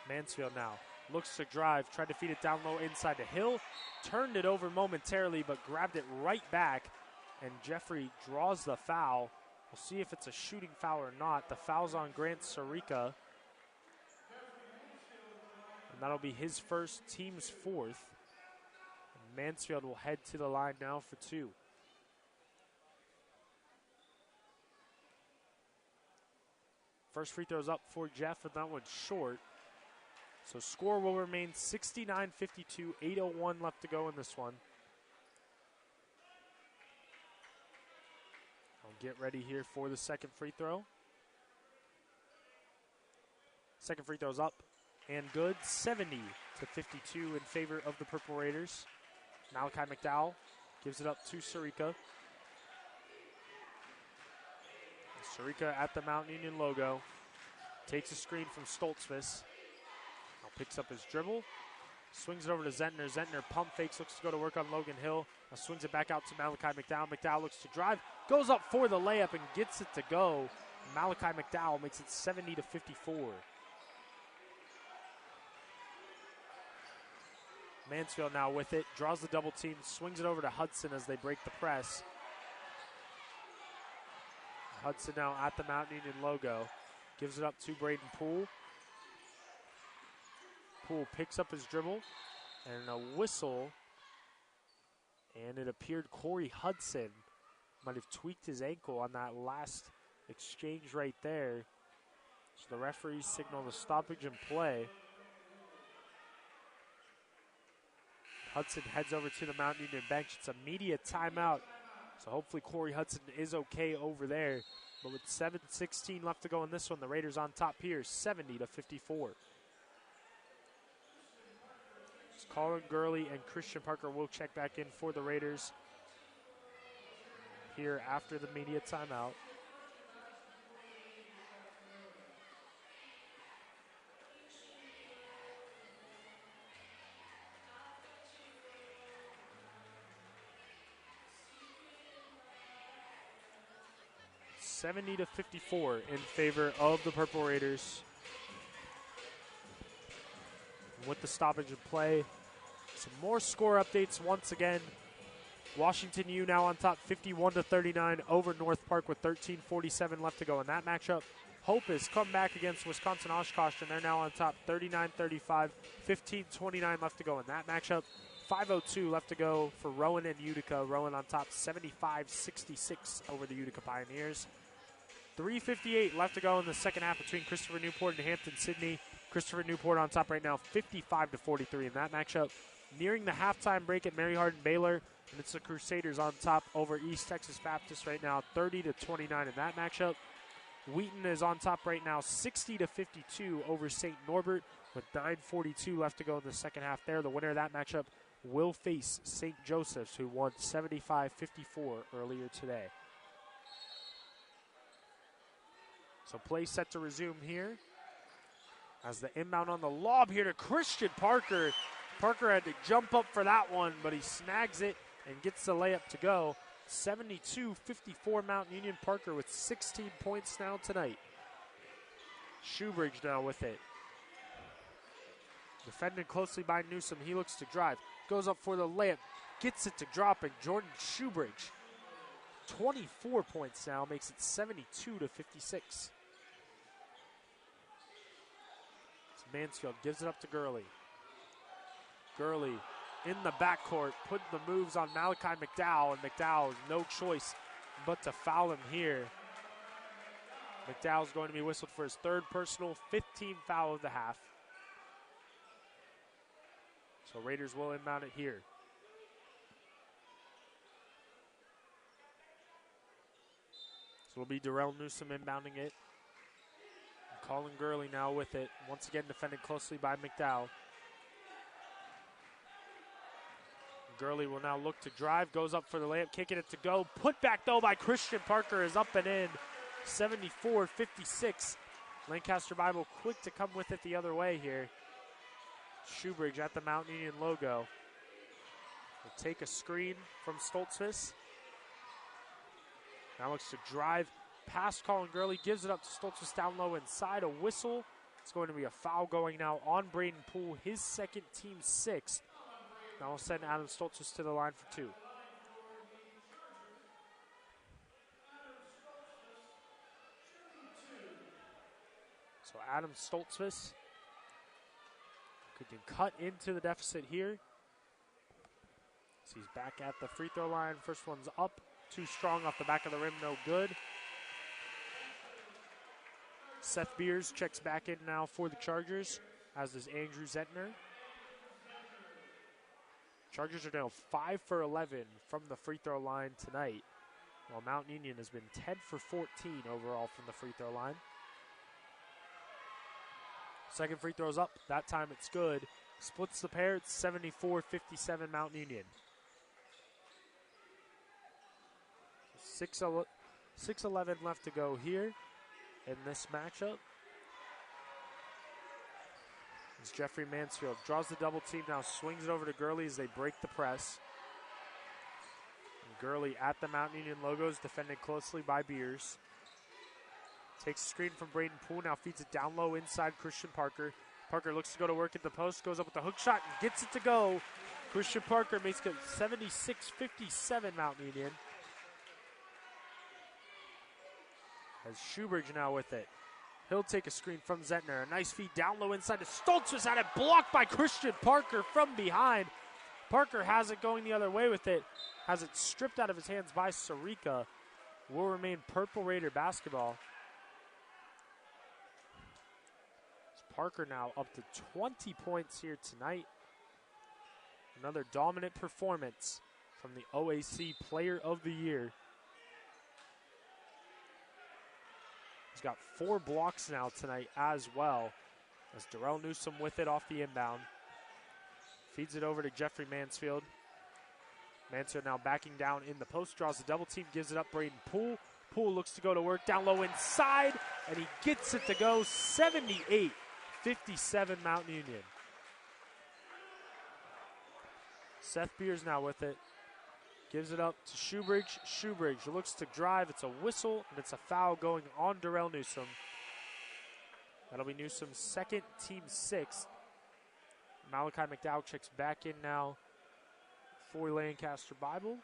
Mansfield now looks to drive, tried to feed it down low inside to Hill. Turned it over momentarily, but grabbed it right back. And Jeffrey draws the foul. We'll see if it's a shooting foul or not. The foul's on Grant Sarica. And that'll be his first, team's fourth. And Mansfield will head to the line now for two. First free throw's up for Jeff, and that one's short. So score will remain 69-52, 8:01 left to go in this one. I'll get ready here for the second free throw. Second free throw's up and good, 70-52 in favor of the Purple Raiders. Malachi McDowell gives it up to Sarica. Sarica at the Mount Union logo. Takes a screen from Stoltzfus. Now picks up his dribble. Swings it over to Zentner. Zentner pump fakes, looks to go to work on Logan Hill. Now swings it back out to Malachi McDowell. McDowell looks to drive. Goes up for the layup and gets it to go. Malachi McDowell makes it 70-54. Mansfield now with it. Draws the double team. Swings it over to Hudson as they break the press. Hudson now at the Mount Union logo. Gives it up to Braden Poole. Poole picks up his dribble. And a whistle. And it appeared Corey Hudson might have tweaked his ankle on that last exchange right there. So the referees signal the stoppage in play. Hudson heads over to the Mount Union bench. It's a media timeout. So hopefully Corey Hudson is okay over there. But with 7:16 left to go in this one, the Raiders on top here, 70-54. Colin Gurley and Christian Parker will check back in for the Raiders here after the media timeout. (70-54) in favor of the Purple Raiders. With the stoppage in play, some more score updates once again. Washington U now on top 51-39 over North Park with 13:47 left to go in that matchup. Hope has come back against Wisconsin Oshkosh, and they're now on top 39-35, 15:29 left to go in that matchup. 5:02 left to go for Rowan and Utica. Rowan on top 75-66 over the Utica Pioneers. 3:58 left to go in the second half between Christopher Newport and Hampton Sydney. Christopher Newport on top right now, 55-43 in that matchup. Nearing the halftime break at Mary Hardin Baylor, and it's the Crusaders on top over East Texas Baptist right now, 30-29 in that matchup. Wheaton is on top right now, 60-52 over St. Norbert with 9:42 left to go in the second half there. The winner of that matchup will face St. Joseph's, who won 75-54 earlier today. So play set to resume here. As the inbound on the lob here to Christian Parker. Parker had to jump up for that one, but he snags it and gets the layup to go. 72-54 Mount Union. Parker with 16 points now tonight. Shoebridge now with it. Defended closely by Newsom. He looks to drive. Goes up for the layup. Gets it to drop, and Jordan Shoebridge, 24 points now, makes it 72-56. Mansfield gives it up to Gurley. Gurley in the backcourt, putting the moves on Malachi McDowell, and McDowell has no choice but to foul him here. McDowell's going to be whistled for his third personal, 15th foul of the half. So Raiders will inbound it here. So it'll be Darrell Newsom inbounding it. And Colin Gurley now with it. Once again defended closely by McDowell. Gurley will now look to drive, goes up for the layup, kicking it to go. Put back though by Christian Parker is up and in. 74-56. Lancaster Bible quick to come with it the other way here. Shoebridge at the Mount Union logo. Will take a screen from Stoltzfus. Now looks to drive past Colin Gurley, gives it up to Stoltzfus down low inside. A whistle. It's going to be a foul going now on Braden Poole, his second, team sixth. Now we'll send Adam Stoltzfus to the line for two. So Adam Stoltzfus can cut into the deficit here. So he's back at the free throw line. First one's up. Too strong off the back of the rim, no good. Seth Beers checks back in now for the Chargers, as does Andrew Zentner. Chargers are now 5 for 11 from the free throw line tonight, while Mount Union has been 10 for 14 overall from the free throw line. Second free throw's up. That time it's good. Splits the pair. It's 74-57 Mount Union. 6:11 left to go here in this matchup. As Jeffrey Mansfield draws the double team, now swings it over to Gurley as they break the press. And Gurley at the Mount Union logos, defended closely by Beers. Takes a screen from Braden Poole, now feeds it down low inside Christian Parker. Parker looks to go to work at the post, goes up with the hook shot and gets it to go. Christian Parker makes it 76-57 Mount Union. As Shoebridge now with it. He'll take a screen from Zentner. A nice feed down low inside to Stoltzfus, had it blocked by Christian Parker from behind. Parker has it going the other way with it. Has it stripped out of his hands by Sarika. Will remain Purple Raider basketball. Parker now up to 20 points here tonight. Another dominant performance from the OAC Player of the Year. He's got 4 blocks now tonight as well. As Darrell Newsom with it off the inbound. Feeds it over to Jeffrey Mansfield. Mansfield now backing down in the post, draws the double team, gives it up Braden Poole. Poole looks to go to work down low inside, and he gets it to go. 78-57 Mount Union. Seth Beers now with it. Gives it up to Shoebridge. Shoebridge looks to drive. It's a whistle, and it's a foul going on Darrell Newsom. That'll be Newsom's second, team sixth. Malachi McDowell checks back in now for Lancaster Bible.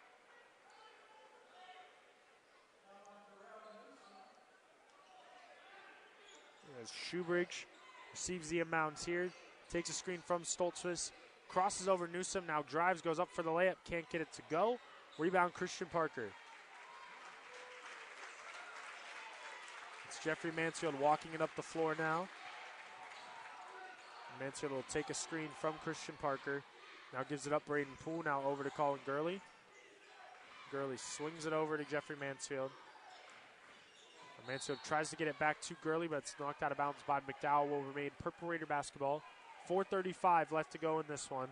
As Shoebridge receives the inbounds here, takes a screen from Stoltzfus, crosses over Newsom, now drives, goes up for the layup, can't get it to go. Rebound Christian Parker. It's Jeffrey Mansfield walking it up the floor now. Mansfield will take a screen from Christian Parker. Now gives it up Braden Poole, now over to Colin Gurley. Gurley swings it over to Jeffrey Mansfield. Mansfield tries to get it back to Gurley, but it's knocked out of bounds by McDowell. Will remain Purple Raider basketball. 4:35 left to go in this one.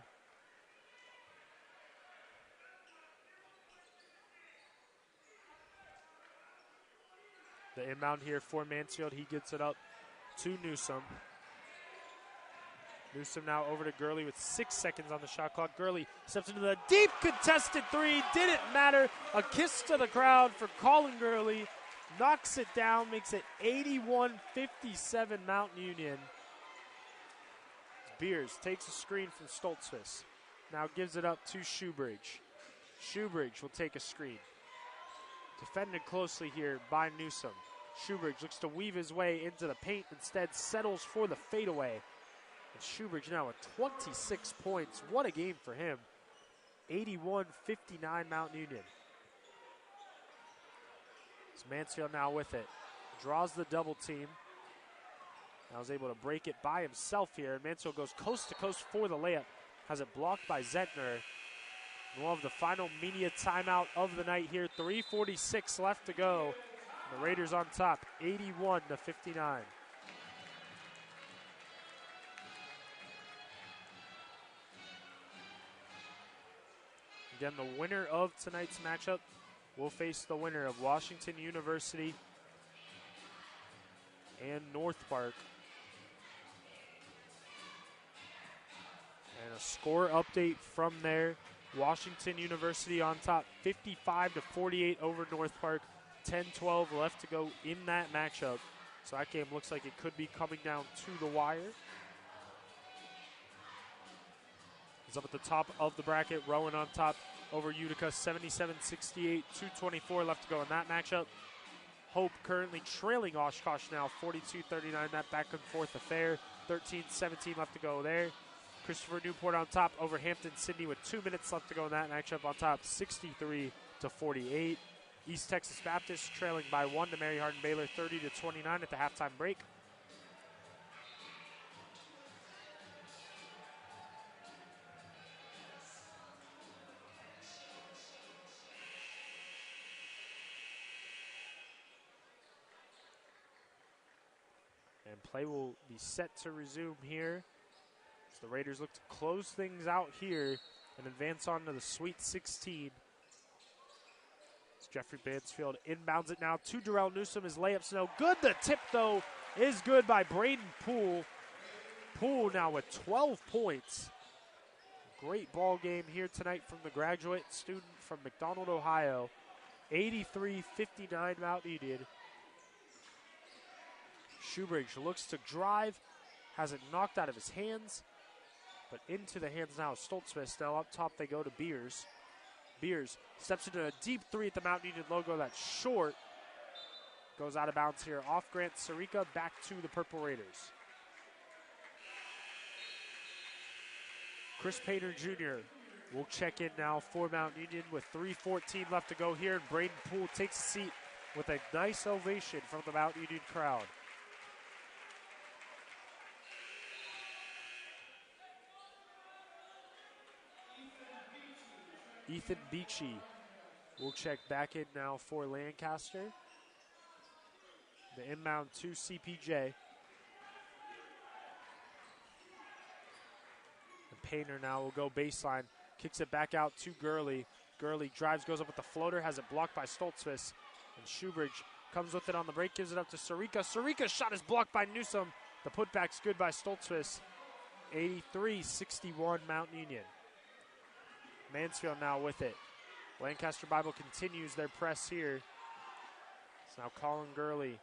The inbound here for Mansfield. He gets it up to Newsom. Newsom now over to Gurley with 6 seconds on the shot clock. Gurley steps into the deep contested three. Didn't matter. A kiss to the crowd for Colin Gurley. Knocks it down, makes it 81-57 Mount Union. Beers takes a screen from Stoltzfus. Now gives it up to Shoebridge. Shoebridge will take a screen. Defended closely here by Newsom. Shoebridge looks to weave his way into the paint, instead settles for the fadeaway. And Shoebridge now with 26 points. What a game for him. 81-59 Mount Union. It's Mansfield now with it. Draws the double team. Now is able to break it by himself here. And Mansfield goes coast to coast for the layup. Has it blocked by Zentner. We'll have the final media timeout of the night here. 3:46 left to go The Raiders on top, 81-59. Again, the winner of tonight's matchup will face the winner of Washington University and North Park. And a score update from there. Washington University on top, 55-48 over North Park. 10-12 left to go in that matchup. So that game looks like it could be coming down to the wire. He's up at the top of the bracket. Rowan on top over Utica, 77-68, 2:24 left to go in that matchup. Hope currently trailing Oshkosh now, 42-39, that back and forth affair. 13-17 left to go there. Christopher Newport on top over Hampton Sydney with 2 minutes left to go in that matchup on top, 63-48. East Texas Baptist trailing by 1 to Mary Hardin Baylor, 30-29 at the halftime break. And play will be set to resume here. So the Raiders look to close things out here and advance on to the Sweet 16. As Jeffrey Mansfield inbounds it now to Darrell Newsom. His layup's no good. The tip, though, is good by Braden Poole. Poole now with 12 points. Great ball game here tonight from the graduate student from McDonald, Ohio. 83-59 Mount Union. Shoebridge looks to drive, has it knocked out of his hands, but into the hands now of Stoltzfus. Now up top they go to Beers. Beers steps into a deep three at the Mount Union logo. That's short. Goes out of bounds here off Grant Sarica, back to the Purple Raiders. Chris Painter Jr. will check in now for Mount Union with 3:14 left to go here. And Braden Poole takes a seat with a nice ovation from the Mount Union crowd. Ethan Beachy will check back in now for Lancaster. The inbound to CPJ. And Painter now will go baseline. Kicks it back out to Gurley. Gurley drives, goes up with the floater, has it blocked by Stoltzfus. And Shoebridge comes with it on the break, gives it up to Sarica. Sarica's shot is blocked by Newsom. The putback's good by Stoltzfus. 83-61 Mount Union. Mansfield now with it. Lancaster Bible continues their press here. It's now Colin Gurley.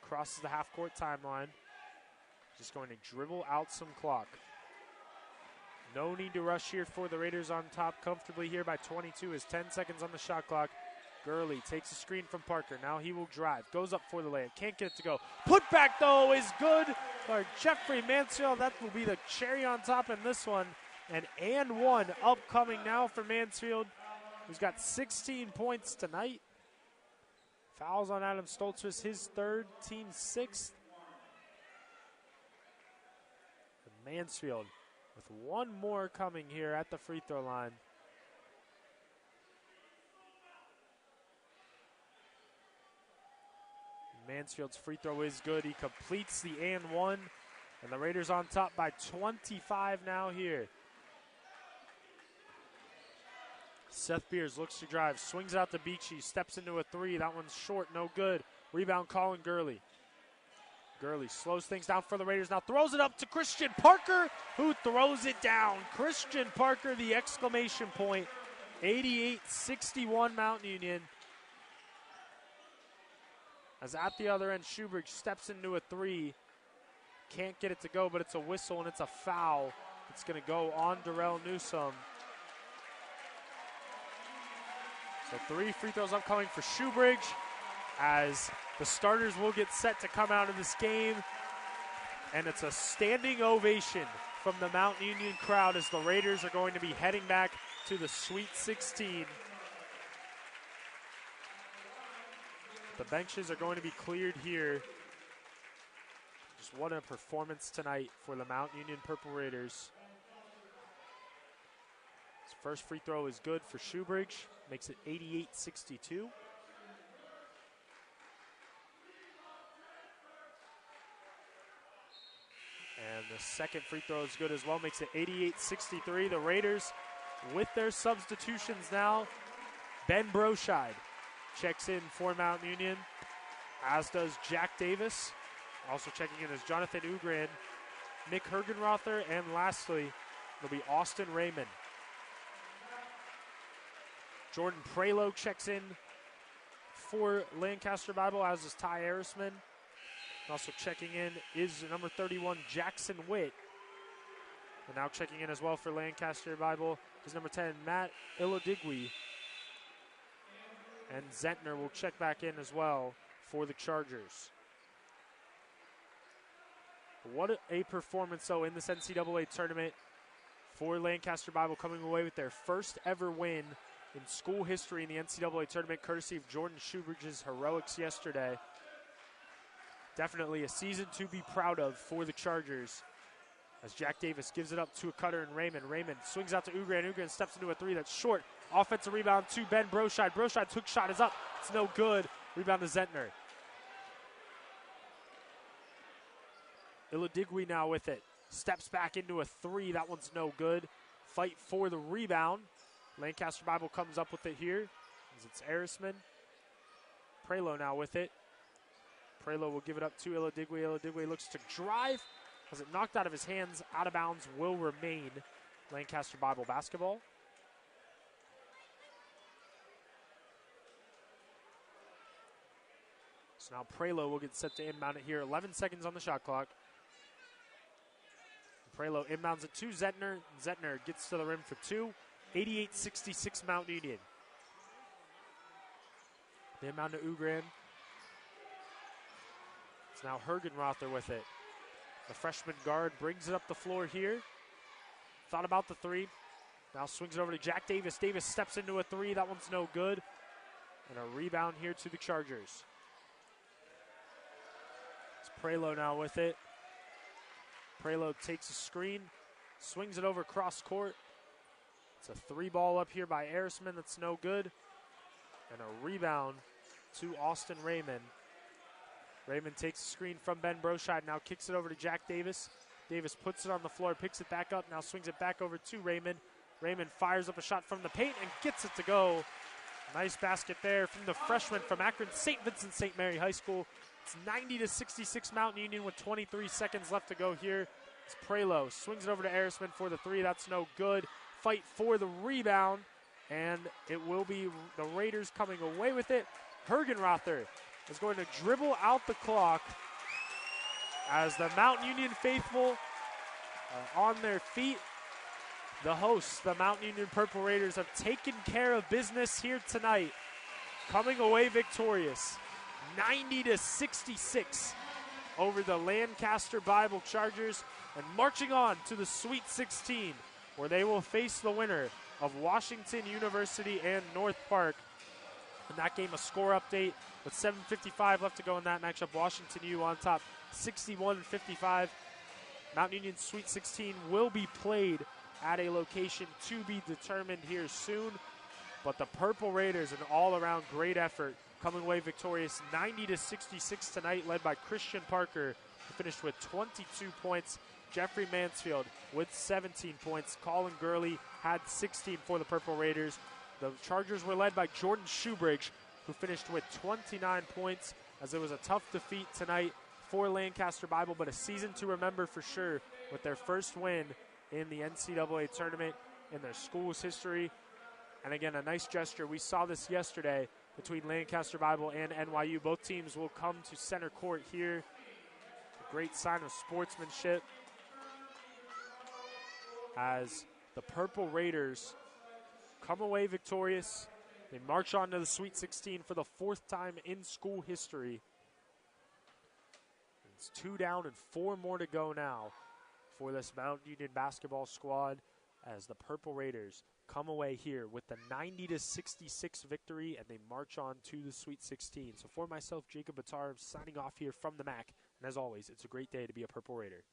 Crosses the half-court timeline. Just going to dribble out some clock. No need to rush here for the Raiders on top comfortably here by 22 as 10 seconds on the shot clock. Gurley takes a screen from Parker. Now he will drive. Goes up for the layup. Can't get it to go. Put back, though, is good for Jeffrey Mansfield. That will be the cherry on top in this one. And one upcoming now for Mansfield, who's got 16 points tonight. Fouls on Adam Stoltzfus, his third, team sixth. And Mansfield with one more coming here at the free throw line. Mansfield's free throw is good. He completes the and one. And the Raiders on top by 25 now here. Seth Beers looks to drive, swings out to Beachy, steps into a three. That one's short, no good. Rebound, Colin Gurley. Gurley slows things down for the Raiders. Now throws it up to Christian Parker, who throws it down. Christian Parker, the exclamation point. 88-61 Mount Union. As at the other end, Shoebridge steps into a three. Can't get it to go, but it's a whistle and it's a foul. It's going to go on Darrell Newsom. So 3 free throws upcoming for Shoebridge as the starters will get set to come out of this game. And it's a standing ovation from the Mount Union crowd as the Raiders are going to be heading back to the Sweet 16. The benches are going to be cleared here. Just what a performance tonight for the Mount Union Purple Raiders. His first free throw is good for Shoebridge. Makes it 88-62. And the second free throw is good as well, makes it 88-63. The Raiders with their substitutions now. Ben Broscheid checks in for Mount Union, as does Jack Davis. Also checking in is Jonathan Ugran, Nick Hergenrother, and lastly, it'll be Austin Raymond. Jordan Prelo checks in for Lancaster Bible, as is Ty Arisman. Also checking in is number 31, Jackson Witt. And now checking in as well for Lancaster Bible is number 10, Matt Ilodigwe. And Zentner will check back in as well for the Chargers. What a performance, though, in this NCAA tournament for Lancaster Bible, coming away with their first ever win in school history in the NCAA tournament, courtesy of Jordan Shoebridge's heroics yesterday. Definitely a season to be proud of for the Chargers, as Jack Davis gives it up to a cutter and Raymond. Raymond swings out to Ugran. Ugran steps into a three that's short. Offensive rebound to Ben Broscheid. Broscheid's hook shot is up. It's no good. Rebound to Zentner. Ilodigwe now with it. Steps back into a three. That one's no good. Fight for the rebound. Lancaster Bible comes up with it here, as it's Arisman. Prelo now with it. Prelo will give it up to Ilodigwe. Ilodigwe looks to drive. Has it knocked out of his hands, out of bounds, will remain Lancaster Bible basketball. So now Prelo will get set to inbound it here. 11 seconds on the shot clock. Prelo inbounds it to Zentner. Zentner gets to the rim for two. 88-66 Mount Union. The inbound to Ugran. It's now Hergenrother with it. The freshman guard brings it up the floor here. Thought about the three. Now swings it over to Jack Davis. Davis steps into a three. That one's no good. And a rebound here to the Chargers. It's Prelo now with it. Prelo takes a screen, swings it over cross court. It's a three ball up here by Arisman. That's no good. And a rebound to Austin Raymond. Raymond takes a screen from Ben Broscheid, now kicks it over to Jack Davis. Davis puts it on the floor, picks it back up, now swings it back over to Raymond. Raymond fires up a shot from the paint and gets it to go. Nice basket there from the freshman from Akron St. Vincent St. Mary High School. It's 90-66 Mountain Union with 23 seconds left to go here. It's Prelo, swings it over to Arisman for the three, that's no good. Fight for the rebound, and it will be the Raiders coming away with it. Hergenrother is going to dribble out the clock as the Mountain Union faithful are on their feet. The hosts, the Mountain Union Purple Raiders, have taken care of business here tonight, coming away victorious, 90-66 over the Lancaster Bible Chargers, and marching on to the Sweet 16, where they will face the winner of Washington University and North Park. In that game, a score update with 7:55 left to go in that matchup. Washington U on top, 61-55. Mountain Union Sweet 16 will be played at a location to be determined here soon. But the Purple Raiders, an all-around great effort, coming away victorious 90-66 tonight, led by Christian Parker, who finished with 22 points. Jeffrey Mansfield with 17 points. Colin Gurley had 16 for the Purple Raiders. The Chargers were led by Jordan Shoebridge, who finished with 29 points, as it was a tough defeat tonight for Lancaster Bible, but a season to remember for sure with their first win in the NCAA tournament in their school's history. And again, a nice gesture. We saw this yesterday between Lancaster Bible and NYU. Both teams will come to center court here. A great sign of sportsmanship as the Purple Raiders come away victorious. They march on to the Sweet 16 for the fourth time in school history. It's 2 down and 4 more to go now for this Mountain Union basketball squad, as the Purple Raiders come away here with the 90-66 victory, and they march on to the Sweet 16. So for myself, Jacob Batar, signing off here from the MAC. And as always, it's a great day to be a Purple Raider.